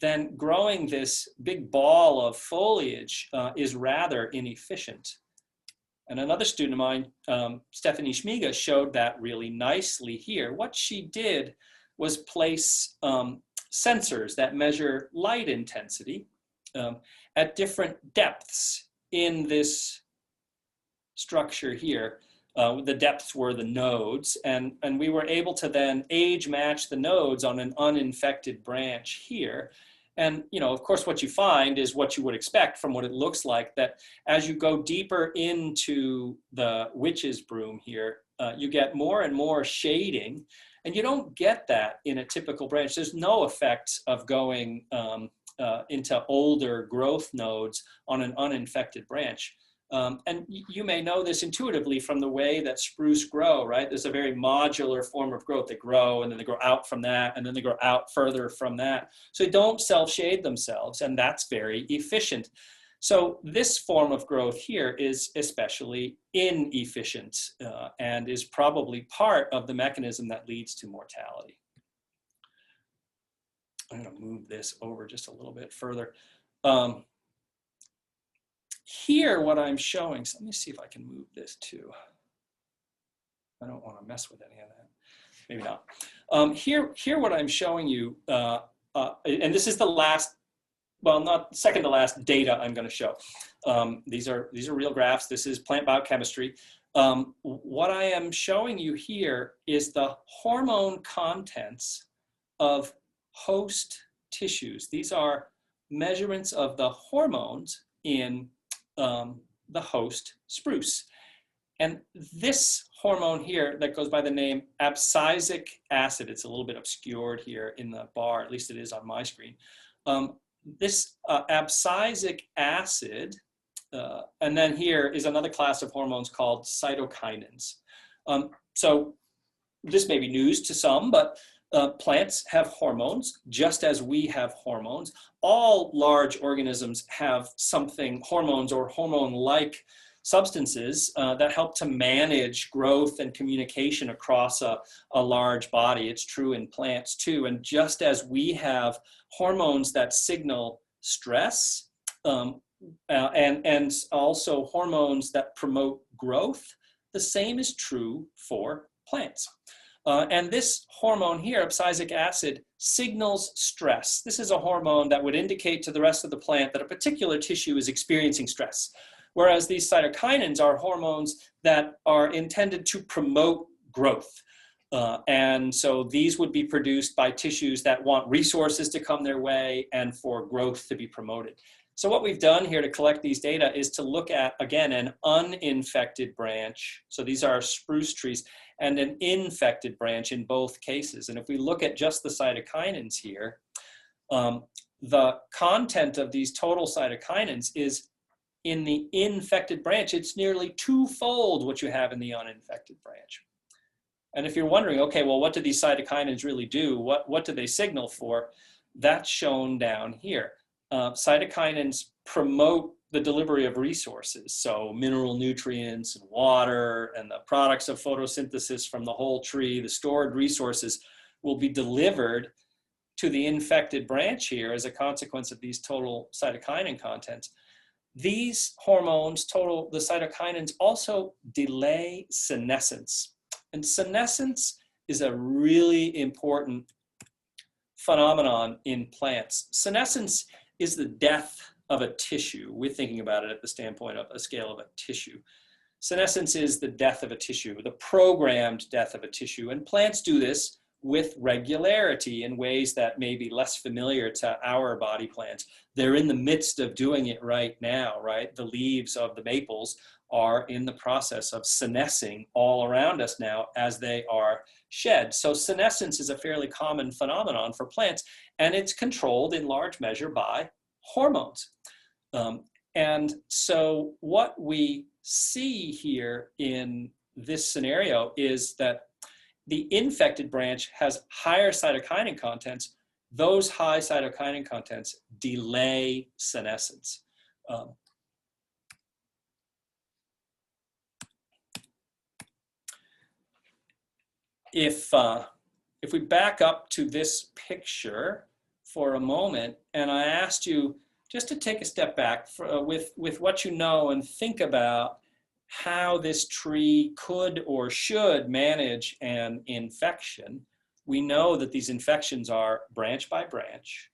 then growing this big ball of foliage is rather inefficient. And another student of mine, Stephanie Schmiga, showed that really nicely here. What she did was place sensors that measure light intensity at different depths in this structure here. The depths were the nodes, and we were able to then age match the nodes on an uninfected branch here. And, you know, of course, what you find is what you would expect from what it looks like, that as you go deeper into the witch's broom here, you get more and more shading, and you don't get that in a typical branch. There's no effect of going into older growth nodes on an uninfected branch. And you may know this intuitively from the way that spruce grow, right? There's a very modular form of growth. They grow and then they grow out from that, and then they grow out further from that. So they don't self-shade themselves, and that's very efficient. So this form of growth here is especially inefficient and is probably part of the mechanism that leads to mortality. I'm going to move this over just a little bit further. Here, what I'm showing, so let me see if I can move this too. I don't want to mess with any of that. Maybe not. Here, what I'm showing you, and this is the last, well, not second to last data I'm going to show. These are real graphs. This is plant biochemistry. What I am showing you here is the hormone contents of host tissues. These are measurements of the hormones in the host spruce. And this hormone here that goes by the name abscisic acid, it's a little bit obscured here in the bar, at least it is on my screen. This abscisic acid, and then here is another class of hormones called cytokinins. So this may be news to some, but plants have hormones, just as we have hormones. All large organisms have something, hormones or hormone-like substances that help to manage growth and communication across a large body. It's true in plants too. And just as we have hormones that signal stress and also hormones that promote growth, the same is true for plants. And this hormone here, abscisic acid, signals stress. This is a hormone that would indicate to the rest of the plant that a particular tissue is experiencing stress. Whereas these cytokinins are hormones that are intended to promote growth. And so these would be produced by tissues that want resources to come their way and for growth to be promoted. So what we've done here to collect these data is to look at, again, an uninfected branch. So these are spruce trees, and an infected branch in both cases. And if we look at just the cytokinins here, the content of these total cytokinins is in the infected branch. It's nearly twofold what you have in the uninfected branch. And if you're wondering, okay, well, what do these cytokinins really do? What do they signal for? That's shown down here. Cytokinins promote the delivery of resources, so mineral nutrients and water and the products of photosynthesis from the whole tree, the stored resources will be delivered to the infected branch here as a consequence of these total cytokinin contents. These hormones, the cytokinins, also delay senescence. And senescence is a really important phenomenon in plants. Senescence is the death of a tissue. We're thinking about it at the standpoint of a scale of a tissue. Senescence is the death of a tissue, the programmed death of a tissue. And plants do this with regularity in ways that may be less familiar to our body plants. They're in the midst of doing it right now, right? The leaves of the maples are in the process of senescing all around us now as they are shed. So senescence is a fairly common phenomenon for plants, and it's controlled in large measure by hormones. And so what we see here in this scenario is that the infected branch has higher cytokinin contents those high cytokinin contents delay senescence. Um, if we back up to this picture for a moment, and I asked you just to take a step back with what you know and think about how this tree could or should manage an infection. We know that these infections are branch by branch.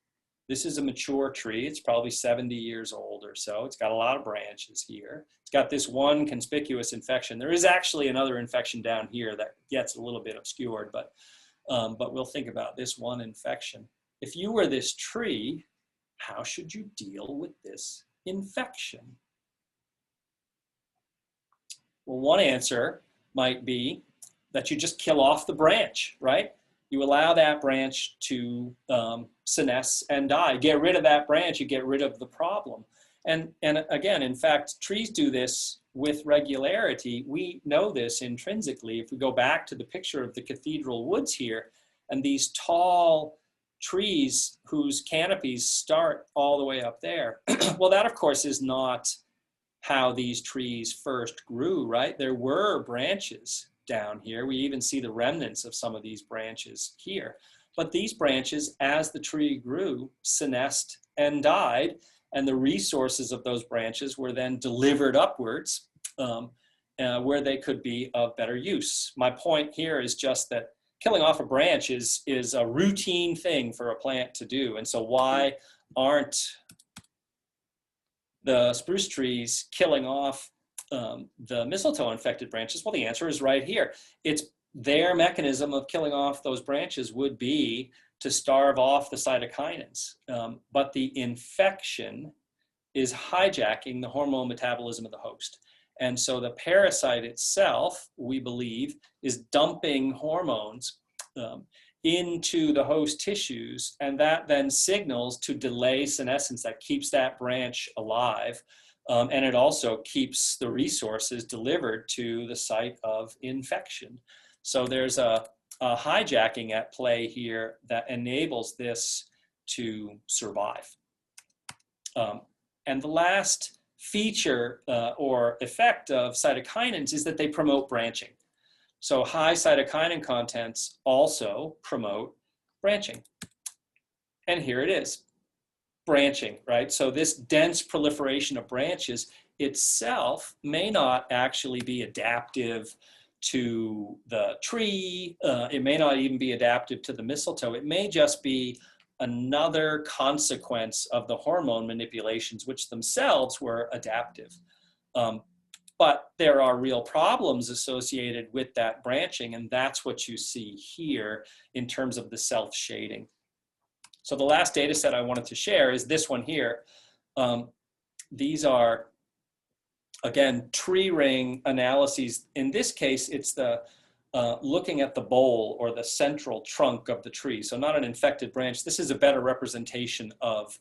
This is a mature tree. It's probably 70 years old or so. It's got a lot of branches here. It's got this one conspicuous infection. There is actually another infection down here that gets a little bit obscured, but we'll think about this one infection. If you were this tree, how should you deal with this infection? Well, one answer might be that you just kill off the branch, right? You allow that branch to senesce and die. Get rid of that branch, you get rid of the problem. And again, in fact, trees do this with regularity. We know this intrinsically. If we go back to the picture of the cathedral woods here, and these tall trees whose canopies start all the way up there, well, that of course is not how these trees first grew, right? There were branches down here. We even see the remnants of some of these branches here. But these branches, as the tree grew, senesced and died, and the resources of those branches were then delivered upwards where they could be of better use. My point here is just that killing off a branch is a routine thing for a plant to do. And so why aren't the spruce trees killing off the mistletoe infected branches? Well, the answer is right here. It's their mechanism of killing off those branches would be to starve off the cytokinins. But the infection is hijacking the hormone metabolism of the host. And so the parasite itself, we believe, is dumping hormones into the host tissues, and that then signals to delay senescence. That keeps that branch alive, and it also keeps the resources delivered to the site of infection. So there's a hijacking at play here that enables this to survive. And the last feature or effect of cytokinins is that they promote branching. So high cytokinin contents also promote branching. And here it is, branching, right? So this dense proliferation of branches itself may not actually be adaptive to the tree. It may not even be adaptive to the mistletoe. It may just be another consequence of the hormone manipulations, which themselves were adaptive. But there are real problems associated with that branching, and that's what you see here in terms of the self-shading. So the last data set I wanted to share is this one here. These are, again, tree ring analyses. In this case, it's the looking at the bole or the central trunk of the tree. So not an infected branch. This is a better representation of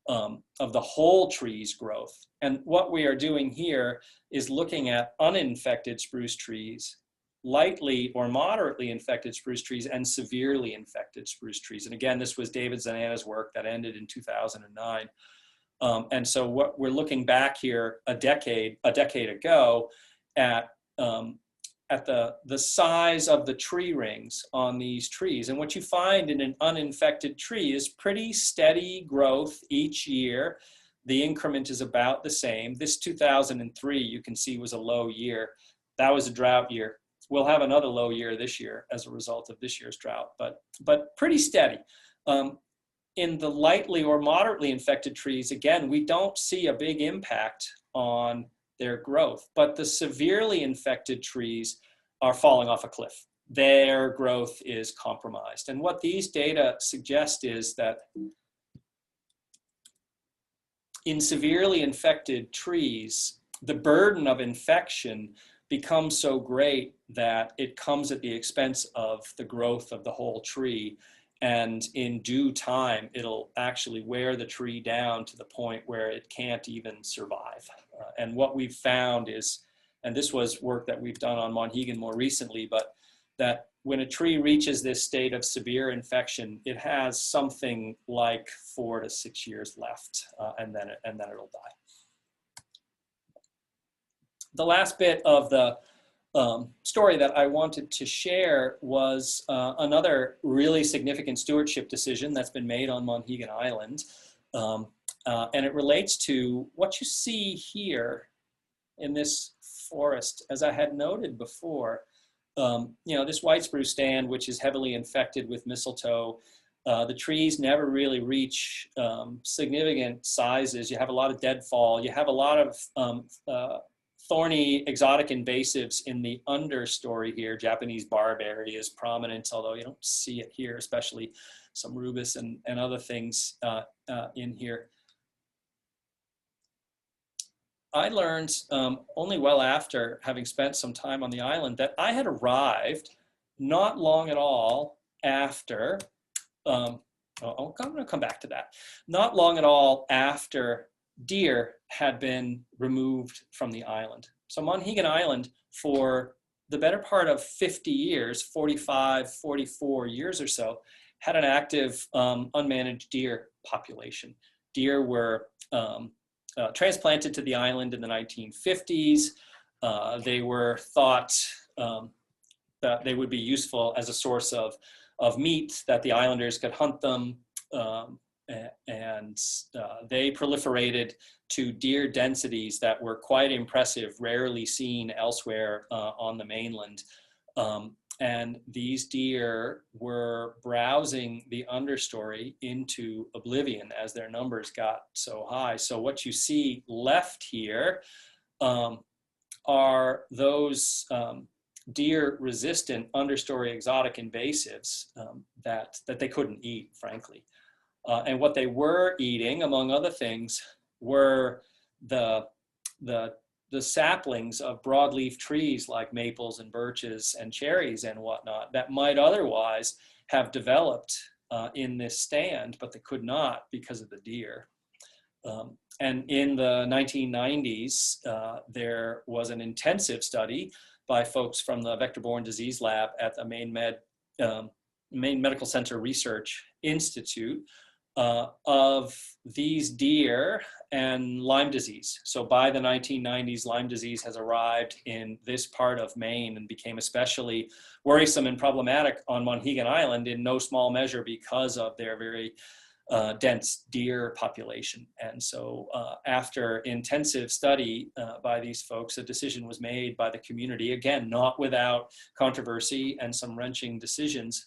the whole tree's growth. And what we are doing here is looking at uninfected spruce trees, lightly or moderately infected spruce trees, and severely infected spruce trees. And again, this was David Zanana's work that ended in 2009. And so what we're looking back here a decade ago at the size of the tree rings on these trees. And what you find in an uninfected tree is pretty steady growth each year. The increment is about the same. This 2003, you can see, was a low year. That was a drought year. We'll have another low year this year as a result of this year's drought, but pretty steady. In the lightly or moderately infected trees, again, we don't see a big impact on their growth, but the severely infected trees are falling off a cliff. Their growth is compromised. And what these data suggest is that in severely infected trees, the burden of infection becomes so great that it comes at the expense of the growth of the whole tree. And in due time, it'll actually wear the tree down to the point where it can't even survive. And what we've found is, and this was work that we've done on Monhegan more recently, but that when a tree reaches this state of severe infection, it has something like 4 to 6 years left, and then it'll die. The last bit of the story that I wanted to share was another really significant stewardship decision that's been made on Monhegan Island. And it relates to what you see here in this forest. As I had noted before, this white spruce stand, which is heavily infected with mistletoe, the trees never really reach significant sizes. You have a lot of deadfall. You have a lot of thorny exotic invasives in the understory here. Japanese barberry is prominent, although you don't see it here, especially some rubus and other things in here. I learned only well after having spent some time on the island that I had arrived not long at all after, I'm going to come back to that, not long at all after deer had been removed from the island. So Monhegan Island, for the better part of 50 years, 45, 44 years or so, had an active unmanaged deer population. Deer were transplanted to the island in the 1950s. They were thought that they would be useful as a source of meat, that the islanders could hunt them, and they proliferated to deer densities that were quite impressive, rarely seen elsewhere on the mainland. And these deer were browsing the understory into oblivion as their numbers got so high. So what you see left here are those deer-resistant understory exotic invasives that they couldn't eat, frankly. And what they were eating, among other things, were the saplings of broadleaf trees like maples and birches and cherries and whatnot that might otherwise have developed in this stand, but they could not because of the deer. And in the 1990s, there was an intensive study by folks from the Vector-Borne Disease Lab at the Maine Medical Center Research Institute of these deer and Lyme disease. So by the 1990s, Lyme disease has arrived in this part of Maine and became especially worrisome and problematic on Monhegan Island in no small measure because of their very dense deer population. And so after intensive study by these folks, a decision was made by the community, again, not without controversy and some wrenching decisions,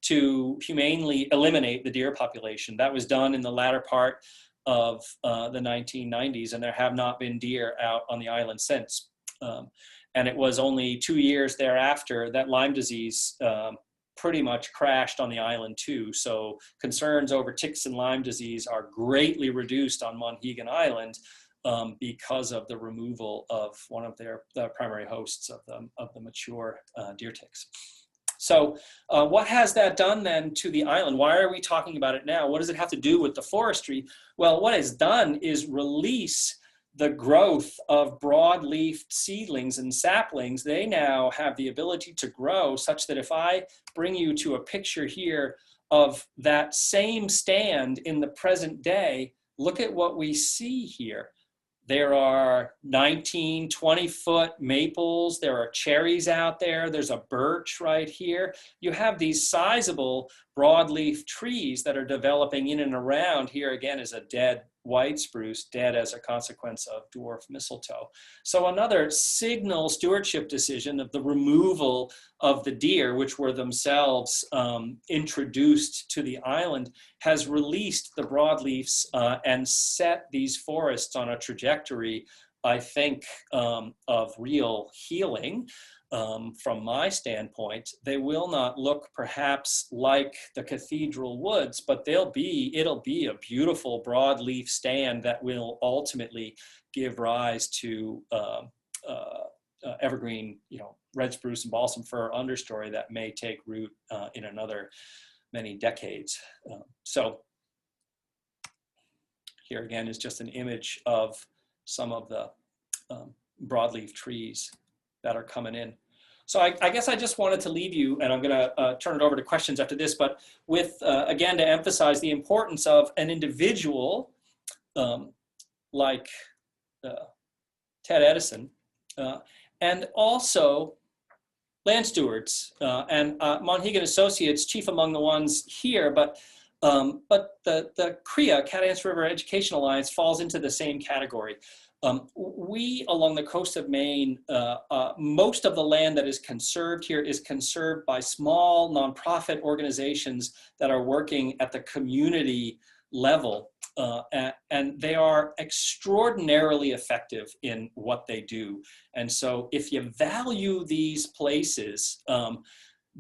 to humanely eliminate the deer population. That was done in the latter part of the 1990s, and there have not been deer out on the island since. And it was only 2 years thereafter that Lyme disease pretty much crashed on the island too. So concerns over ticks and Lyme disease are greatly reduced on Monhegan Island because of the removal of one of their primary hosts of the mature deer ticks. So what has that done then to the island? Why are we talking about it now? What does it have to do with the forestry? Well, what it's done is release the growth of broad-leafed seedlings and saplings. They now have the ability to grow such that if I bring you to a picture here of that same stand in the present day, look at what we see here. There are 19, 20-foot maples. There are cherries out there. There's a birch right here. You have these sizable broadleaf trees that are developing in and around. Here again is a dead white spruce, dead as a consequence of dwarf mistletoe. So another signal stewardship decision of the removal of the deer, which were themselves introduced to the island, has released the broadleafs and set these forests on a trajectory, I think, of real healing. From my standpoint. They will not look perhaps like the cathedral woods, but it'll be a beautiful broadleaf stand that will ultimately give rise to evergreen, red spruce and balsam fir understory that may take root in another many decades. So here again is just an image of some of the broadleaf trees that are coming in. So I guess I just wanted to leave you, and I'm going to turn it over to questions after this, but with, again, to emphasize the importance of an individual like Ted Edison, and also land stewards and Monhegan Associates, chief among the ones here, but the CREA, Cattaraugus River Education Alliance, falls into the same category. We, along the coast of Maine, most of the land that is conserved here is conserved by small nonprofit organizations that are working at the community level. And they are extraordinarily effective in what they do. And so if you value these places,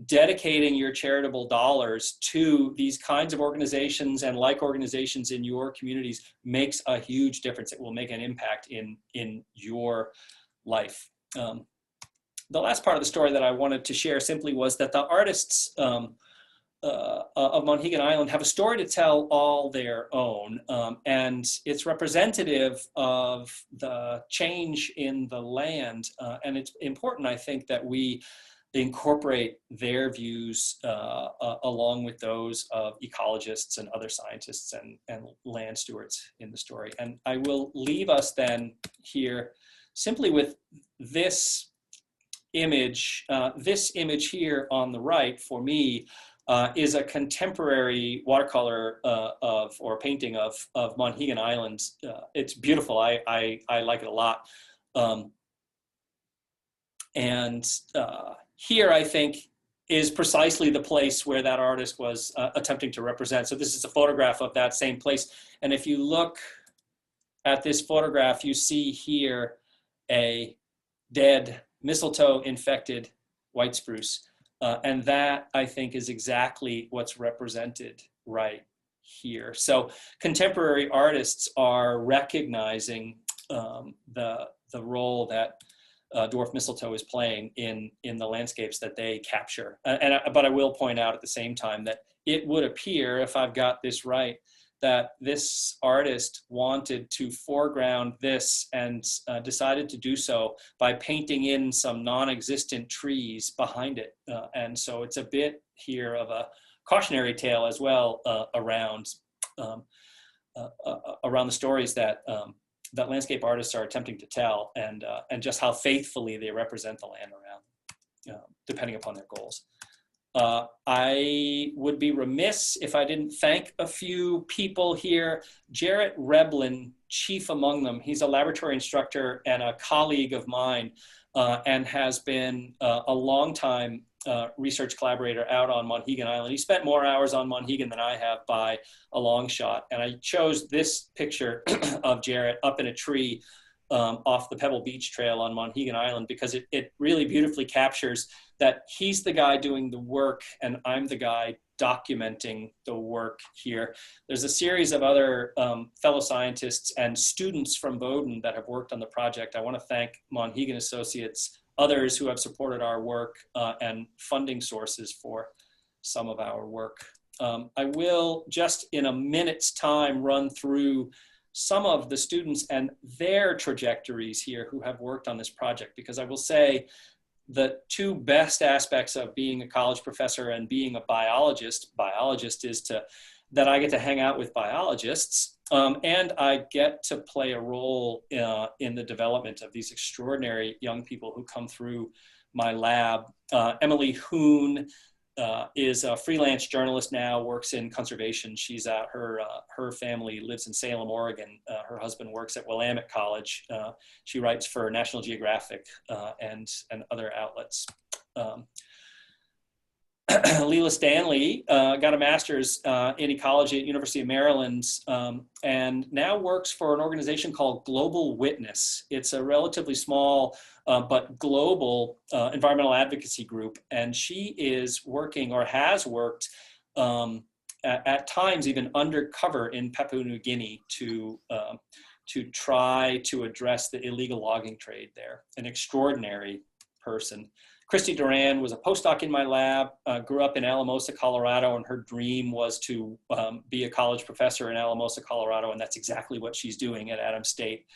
dedicating your charitable dollars to these kinds of organizations and like organizations in your communities makes a huge difference. It will make an impact in your life. The last part of the story that I wanted to share simply was that the artists of Monhegan Island have a story to tell all their own, and it's representative of the change in the land, and it's important, I think, that we incorporate their views along with those of ecologists and other scientists and land stewards in the story. And I will leave us then here simply with this image. This image here on the right, for me, is a contemporary watercolor or painting of Monhegan Island. It's beautiful. I like it a lot. Here, I think, is precisely the place where that artist was attempting to represent. So this is a photograph of that same place. And if you look at this photograph, you see here a dead, mistletoe-infected white spruce. And that, I think, is exactly what's represented right here. So contemporary artists are recognizing the role that dwarf mistletoe is playing in the landscapes that they capture. But I will point out at the same time that it would appear, if I've got this right, that this artist wanted to foreground this and decided to do so by painting in some non-existent trees behind it. And so it's a bit here of a cautionary tale as well around the stories that that landscape artists are attempting to tell, and just how faithfully they represent the land around, depending upon their goals. I would be remiss if I didn't thank a few people here. Jarrett Reblin, chief among them. He's a laboratory instructor and a colleague of mine, and has been a longtime research collaborator out on Monhegan Island. He spent more hours on Monhegan than I have by a long shot. And I chose this picture of Jarrett up in a tree off the Pebble Beach Trail on Monhegan Island because it really beautifully captures that he's the guy doing the work and I'm the guy documenting the work here. There's a series of other fellow scientists and students from Bowdoin that have worked on the project. I want to thank Monhegan Associates, others who have supported our work, and funding sources for some of our work. I will just in a minute's time run through some of the students and their trajectories here who have worked on this project, because I will say the two best aspects of being a college professor and being a biologist is that I get to hang out with biologists, and I get to play a role in the development of these extraordinary young people who come through my lab. Emily Hoon is a freelance journalist now, works in conservation. She's at her family lives in Salem, Oregon. Her husband works at Willamette College. She writes for National Geographic and other outlets. Leela Stanley got a master's in ecology at University of Maryland, and now works for an organization called Global Witness. It's a relatively small but global environmental advocacy group, and she is working, or has worked at times even undercover in Papua New Guinea to try to address the illegal logging trade there. An extraordinary person. Christy Duran was a postdoc in my lab, grew up in Alamosa, Colorado, and her dream was to be a college professor in Alamosa, Colorado, and that's exactly what she's doing at Adams State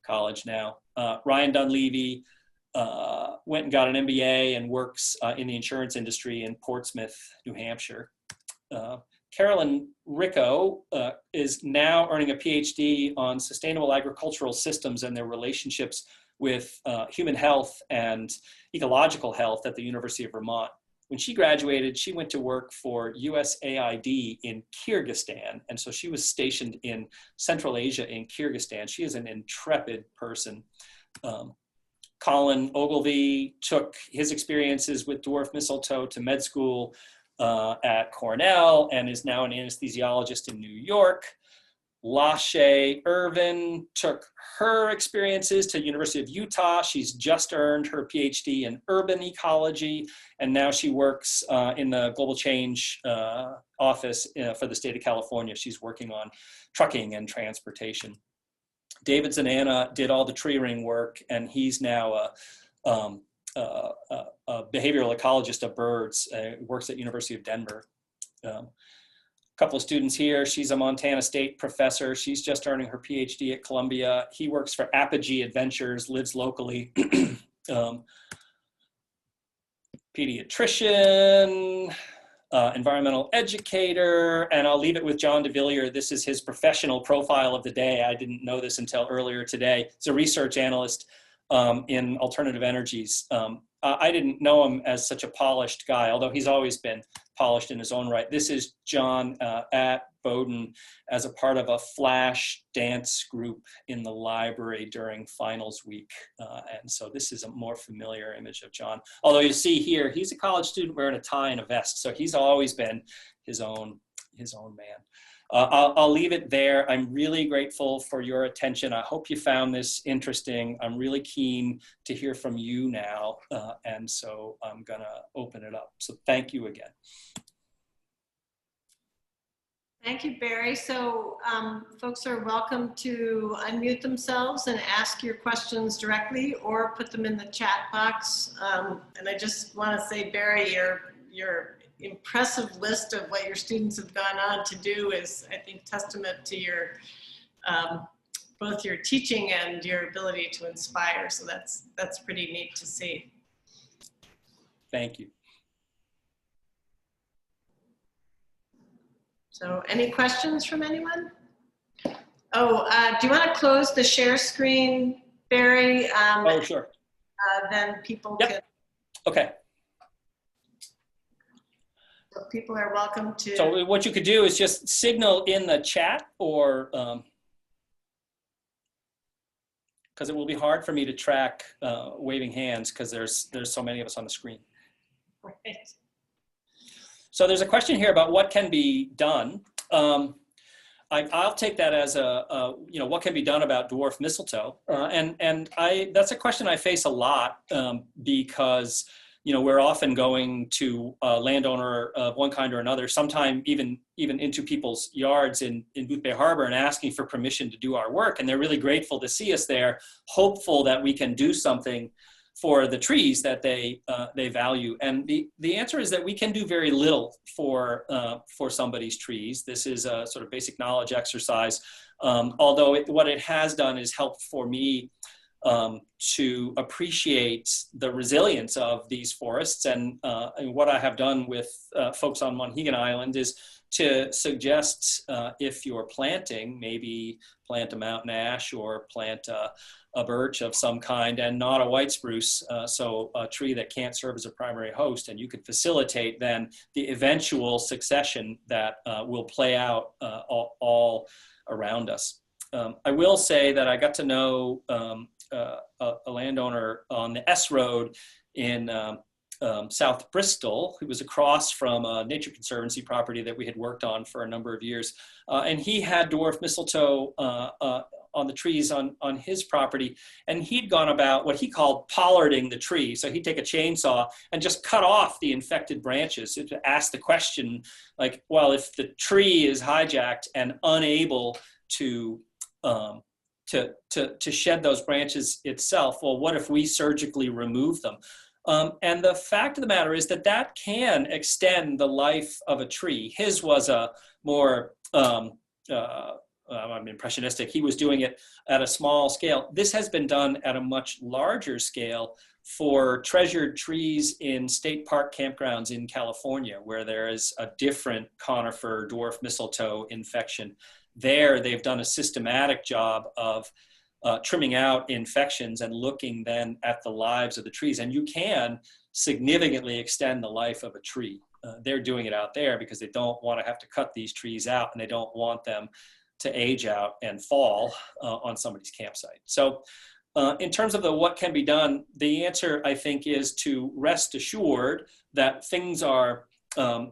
College now. Ryan Dunleavy went and got an MBA and works in the insurance industry in Portsmouth, New Hampshire. Carolyn Ricco is now earning a PhD on sustainable agricultural systems and their relationships with human health and ecological health at the University of Vermont. When she graduated, she went to work for USAID in Kyrgyzstan. And so she was stationed in Central Asia in Kyrgyzstan. She is an intrepid person. Colin Ogilvie took his experiences with dwarf mistletoe to med school at Cornell and is now an anesthesiologist in New York. Lashe Irvin took her experiences to University of Utah. She's just earned her PhD in urban ecology, and now she works in the global change office for the state of California. She's working on trucking and transportation. David Zanana did all the tree ring work, and he's now a behavioral ecologist of birds, works at University of Denver. A couple of students here. She's a Montana State professor. She's just earning her PhD at Columbia. He works for Apogee Adventures, lives locally. Pediatrician, environmental educator, and I'll leave it with John DeVillier. This is his professional profile of the day. I didn't know this until earlier today. He's a research analyst in alternative energies. I didn't know him as such a polished guy, although he's always been polished in his own right. This is John at Bowdoin as a part of a flash dance group in the library during finals week. And so this is a more familiar image of John. Although you see here, he's a college student wearing a tie and a vest. So he's always been his own man. I'll leave it there. I'm really grateful for your attention. I hope you found this interesting. I'm really keen to hear from you now. And so I'm gonna open it up. So thank you again. Thank you, Barry. So folks are welcome to unmute themselves and ask your questions directly or put them in the chat box. And I just want to say, Barry, your impressive list of what your students have gone on to do is, I think, testament to your both your teaching and your ability to inspire. So that's pretty neat to see. Thank you. So any questions from anyone? Oh, do you want to close the share screen, Barry? Oh, sure. Then people Yep. can. Okay. So people are welcome to. So what you could do is just signal in the chat, or because it will be hard for me to track waving hands because there's so many of us on the screen. Right. So there's a question here about what can be done. I'll take that as what can be done about dwarf mistletoe, and that's a question I face a lot because we're often going to a landowner of one kind or another, sometime even into people's yards in Booth Bay Harbor, and asking for permission to do our work, and they're really grateful to see us there, hopeful that we can do something for the trees that they value. And the answer is that we can do very little for somebody's trees. This is a sort of basic knowledge exercise. Although what it has done is help for me to appreciate the resilience of these forests. And what I have done with folks on Monhegan Island is to suggest if you're planting, maybe plant a mountain ash or plant a birch of some kind and not a white spruce, so a tree that can't serve as a primary host, and you could facilitate then the eventual succession that will play out all around us. I will say that I got to know a landowner on the S Road in South Bristol, who was across from a Nature Conservancy property that we had worked on for a number of years. And he had dwarf mistletoe on the trees on his property. And he'd gone about what he called pollarding the tree. So he'd take a chainsaw and just cut off the infected branches to ask the question, like, well, if the tree is hijacked and unable to shed those branches itself, well, what if we surgically remove them? And the fact of the matter is that can extend the life of a tree. His was a more I'm impressionistic. He was doing it at a small scale. This has been done at a much larger scale for treasured trees in state park campgrounds in California, where there is a different conifer dwarf mistletoe infection. There, they've done a systematic job of trimming out infections and looking then at the lives of the trees. And you can significantly extend the life of a tree. They're doing it out there because they don't want to have to cut these trees out, and they don't want them to age out and fall on somebody's campsite. So in terms of the what can be done, the answer, I think, is to rest assured that things are,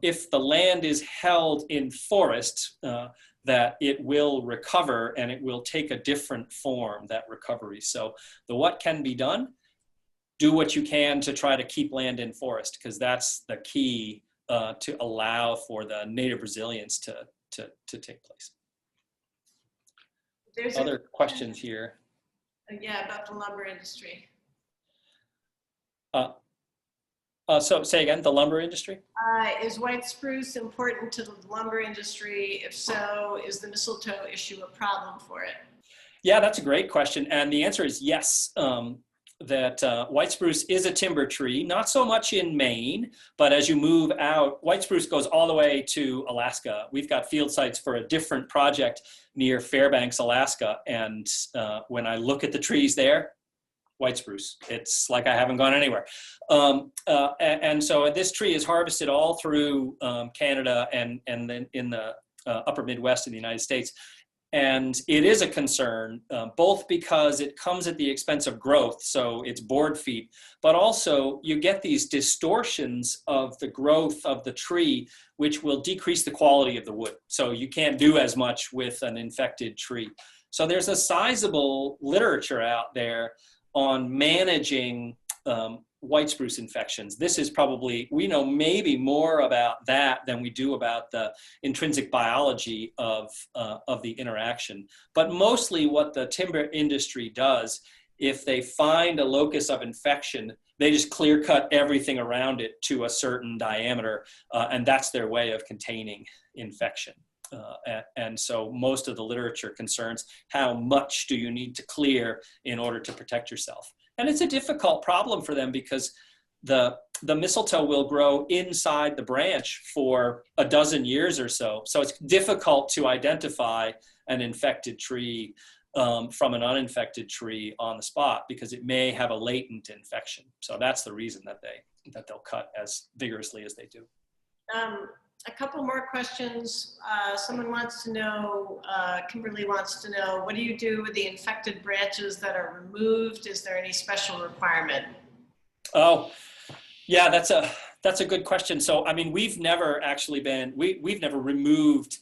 if the land is held in forest, that it will recover, and it will take a different form, that recovery. So the what can be done, do what you can to try to keep land in forest, because that's the key to allow for the native resilience to take place. There's other questions here. Yeah, about the lumber industry. So say again, the lumber industry? Is white spruce important to the lumber industry? If so, is the mistletoe issue a problem for it? Yeah, that's a great question. And the answer is yes. That white spruce is a timber tree, not so much in Maine, but as you move out, white spruce goes all the way to Alaska. We've got field sites for a different project near Fairbanks, Alaska. And when I look at the trees there, white spruce, it's like I haven't gone anywhere. And so this tree is harvested all through Canada and then in the upper Midwest in the United States. And it is a concern, both because it comes at the expense of growth, so it's board feet, but also you get these distortions of the growth of the tree, which will decrease the quality of the wood. So you can't do as much with an infected tree. So there's a sizable literature out there on managing white spruce infections. This is probably, we know maybe more about that than we do about the intrinsic biology of the interaction. But mostly what the timber industry does, if they find a locus of infection, they just clear cut everything around it to a certain diameter, and that's their way of containing infection. And so most of the literature concerns how much do you need to clear in order to protect yourself. And it's a difficult problem for them because the mistletoe will grow inside the branch for a dozen years or so. So it's difficult to identify an infected tree from an uninfected tree on the spot because it may have a latent infection. So that's the reason that they'll cut as vigorously as they do. A couple more questions. Someone wants to know, Kimberly wants to know, what do you do with the infected branches that are removed? Is there any special requirement? Oh, yeah, that's a good question. So, I mean, we've never actually been, we've never removed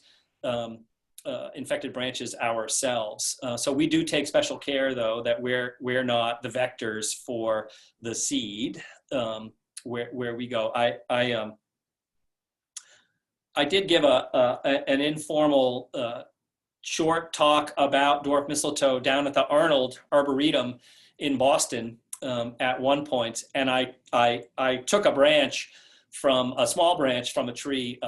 infected branches ourselves. So we do take special care, though, that we're not the vectors for the seed where we go. I did give an informal short talk about dwarf mistletoe down at the Arnold Arboretum in Boston at one point, and I took a small branch from a tree,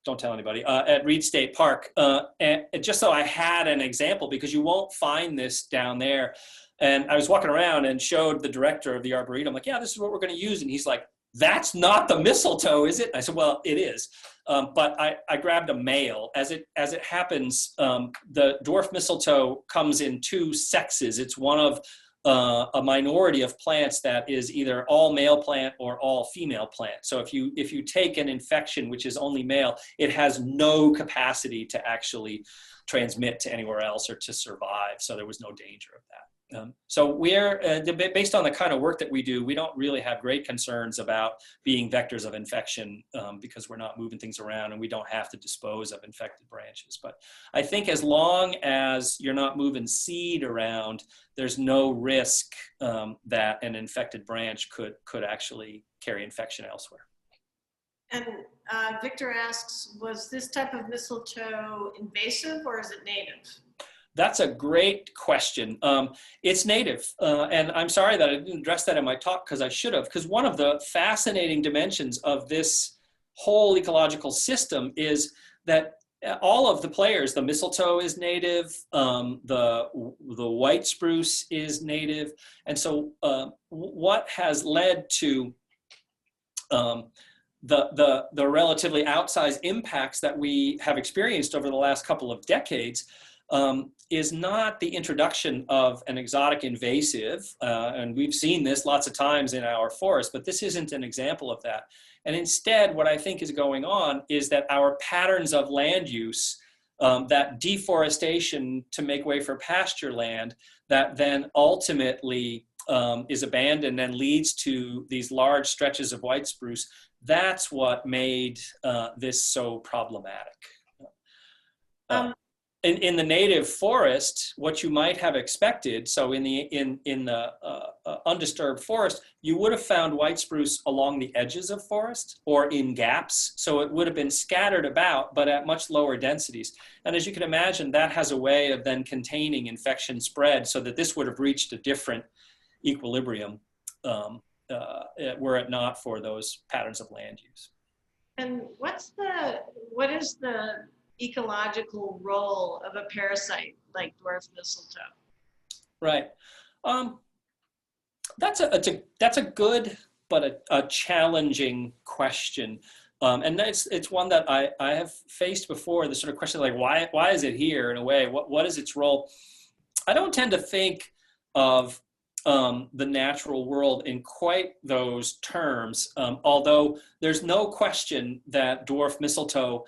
don't tell anybody, at Reed State Park, and just so I had an example, because you won't find this down there. And I was walking around and showed the director of the Arboretum, like, yeah, this is what we're going to use, and he's like, that's not the mistletoe, is it? I said, well, it is. But I grabbed a male. As it happens, the dwarf mistletoe comes in two sexes. It's one of a minority of plants that is either all male plant or all female plant. So if you take an infection which is only male, it has no capacity to actually transmit to anywhere else or to survive. So there was no danger of that. So we're, based on the kind of work that we do, we don't really have great concerns about being vectors of infection because we're not moving things around and we don't have to dispose of infected branches. But I think as long as you're not moving seed around, there's no risk that an infected branch could actually carry infection elsewhere. And Victor asks, was this type of mistletoe invasive or is it native? That's a great question. It's native, and I'm sorry that I didn't address that in my talk because I should have, because one of the fascinating dimensions of this whole ecological system is that all of the players, the mistletoe is native, the white spruce is native. And so what has led to the relatively outsized impacts that we have experienced over the last couple of decades is not the introduction of an exotic invasive, and we've seen this lots of times in our forest, but this isn't an example of that. And instead, what I think is going on is that our patterns of land use, that deforestation to make way for pasture land, that then ultimately is abandoned and leads to these large stretches of white spruce, that's what made this so problematic. In the native forest, what you might have expected, so in the undisturbed forest, you would have found white spruce along the edges of forest or in gaps. So it would have been scattered about, but at much lower densities. And as you can imagine, that has a way of then containing infection spread, so that this would have reached a different equilibrium were it not for those patterns of land use. And what is the ecological role of a parasite like dwarf mistletoe? Right. That's a good but a challenging question. And it's one that I have faced before, the sort of question like, why is it here in a way? What is its role? I don't tend to think of the natural world in quite those terms, although there's no question that dwarf mistletoe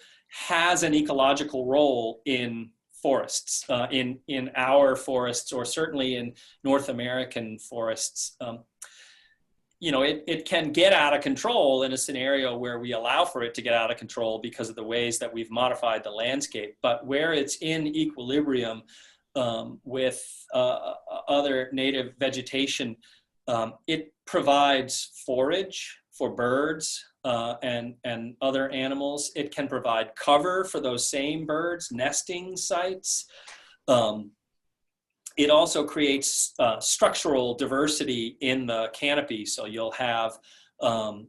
has an ecological role in forests, in our forests, or certainly in North American forests. You know, it can get out of control in a scenario where we allow for it to get out of control because of the ways that we've modified the landscape. But where it's in equilibrium with other native vegetation, it provides forage for birds and other animals. It can provide cover for those same birds, nesting sites. It also creates structural diversity in the canopy, so you'll have a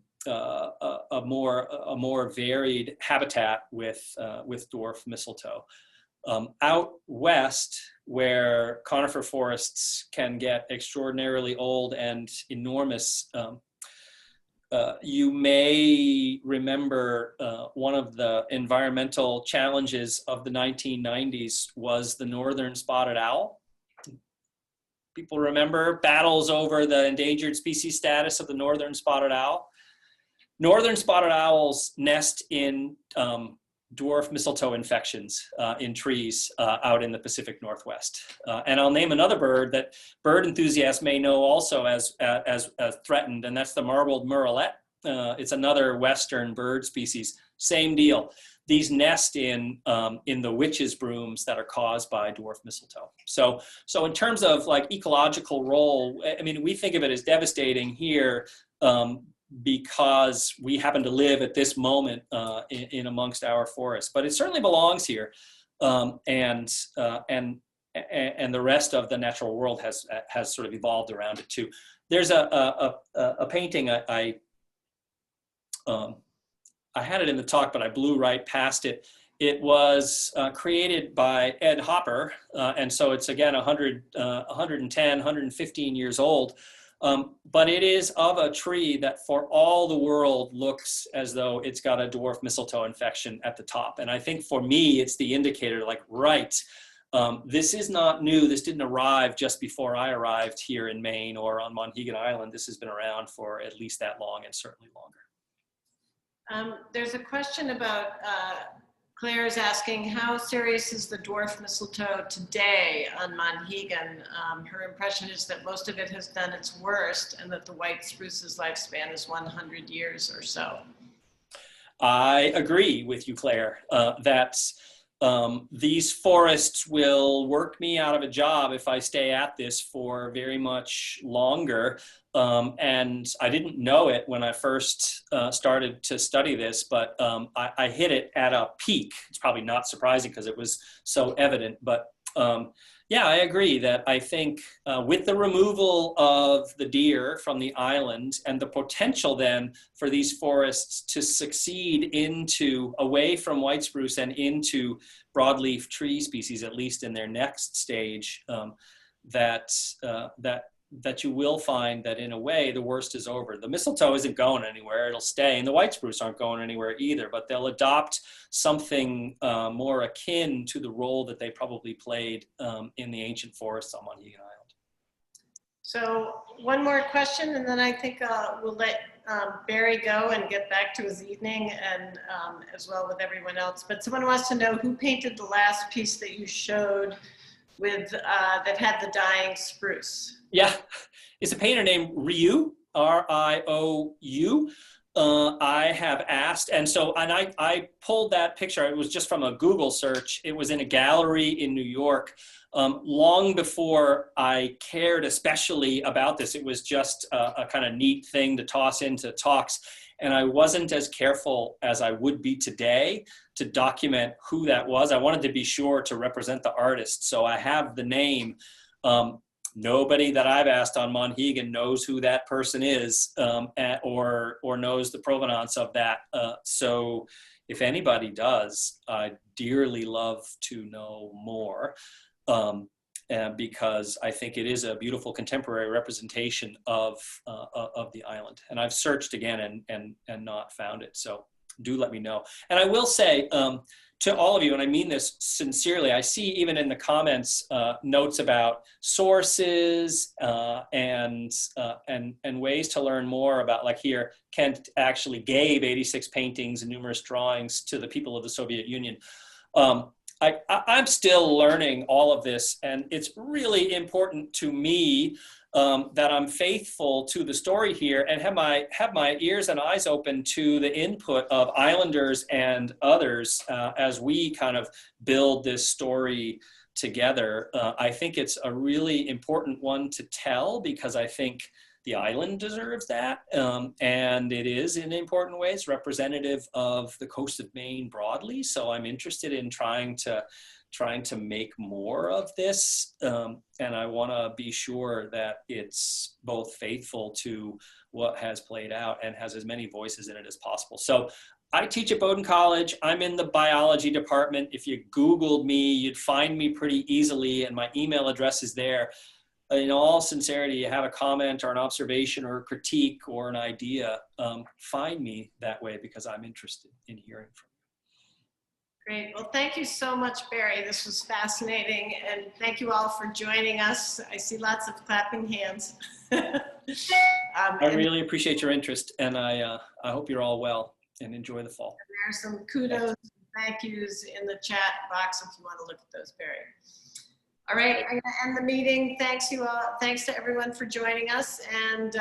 more varied habitat with dwarf mistletoe. Out west, where conifer forests can get extraordinarily old and enormous, you may remember one of the environmental challenges of the 1990s was the northern spotted owl. People remember battles over the endangered species status of the northern spotted owl. Northern spotted owls nest in dwarf mistletoe infections in trees out in the Pacific Northwest. And I'll name another bird that bird enthusiasts may know also as threatened, and that's the marbled murrelet. It's another Western bird species. Same deal. These nest in the witches' brooms that are caused by dwarf mistletoe. So in terms of like ecological role, I mean, we think of it as devastating here because we happen to live at this moment in amongst our forests, but it certainly belongs here, and the rest of the natural world has sort of evolved around it too. There's a painting I had it in the talk, but I blew right past it. It was created by Ed Hopper, and so it's again 110, 115 years old. But it is of a tree that for all the world looks as though it's got a dwarf mistletoe infection at the top. And I think for me, it's the indicator like, right, this is not new. This didn't arrive just before I arrived here in Maine or on Monhegan Island. This has been around for at least that long and certainly longer. There's a question about, Claire is asking, how serious is the dwarf mistletoe today on Monhegan? Her impression is that most of it has done its worst and that the white spruce's lifespan is 100 years or so. I agree with you, Claire, that these forests will work me out of a job if I stay at this for very much longer. And I didn't know it when I first started to study this, but I hit it at a peak. It's probably not surprising because it was so evident, but Yeah, I agree that I think with the removal of the deer from the island and the potential then for these forests to succeed into away from white spruce and into broadleaf tree species, at least in their next stage, that that you will find that in a way the worst is over. The mistletoe isn't going anywhere; it'll stay, and the white spruce aren't going anywhere either. But they'll adopt something more akin to the role that they probably played in the ancient forests on Monhegan Island. So one more question, and then I think we'll let Barry go and get back to his evening, and as well with everyone else. But someone wants to know who painted the last piece that you showed with that had the dying spruce. Yeah, it's a painter named Ryu, R-I-O-U. I have asked, and I pulled that picture. It was just from a Google search. It was in a gallery in New York. Long before I cared especially about this, it was just a kind of neat thing to toss into talks. And I wasn't as careful as I would be today to document who that was. I wanted to be sure to represent the artist. So I have the name. Nobody that I've asked on Monhegan knows who that person is or knows the provenance of that. So if anybody does, I'd dearly love to know more. Because I think it is a beautiful contemporary representation of the island. And I've searched again and not found it. So do let me know. And I will say to all of you, and I mean this sincerely, I see even in the comments notes about sources and ways to learn more about, like here, Kent actually gave 86 paintings and numerous drawings to the people of the Soviet Union. I'm still learning all of this, and it's really important to me that I'm faithful to the story here and have my ears and eyes open to the input of islanders and others as we kind of build this story together. I think it's a really important one to tell because I think the island deserves that, and it is in important ways representative of the coast of Maine broadly. So I'm interested in trying to make more of this, and I want to be sure that it's both faithful to what has played out and has as many voices in it as possible. So I teach at Bowdoin College. I'm in the biology department. If you Googled me, you'd find me pretty easily, and my email address is there. In all sincerity, you have a comment or an observation or a critique or an idea, find me that way because I'm interested in hearing from you. Great. Well, thank you so much, Barry. This was fascinating. And thank you all for joining us. I see lots of clapping hands. I really appreciate your interest, and I hope you're all well and enjoy the fall. There are some kudos and thank yous in the chat box if you want to look at those, Barry. All right, I'm going to end the meeting. Thanks you all. Thanks to everyone for joining us, and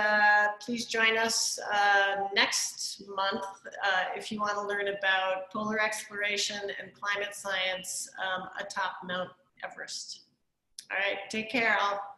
please join us next month if you want to learn about polar exploration and climate science atop Mount Everest. All right, take care all.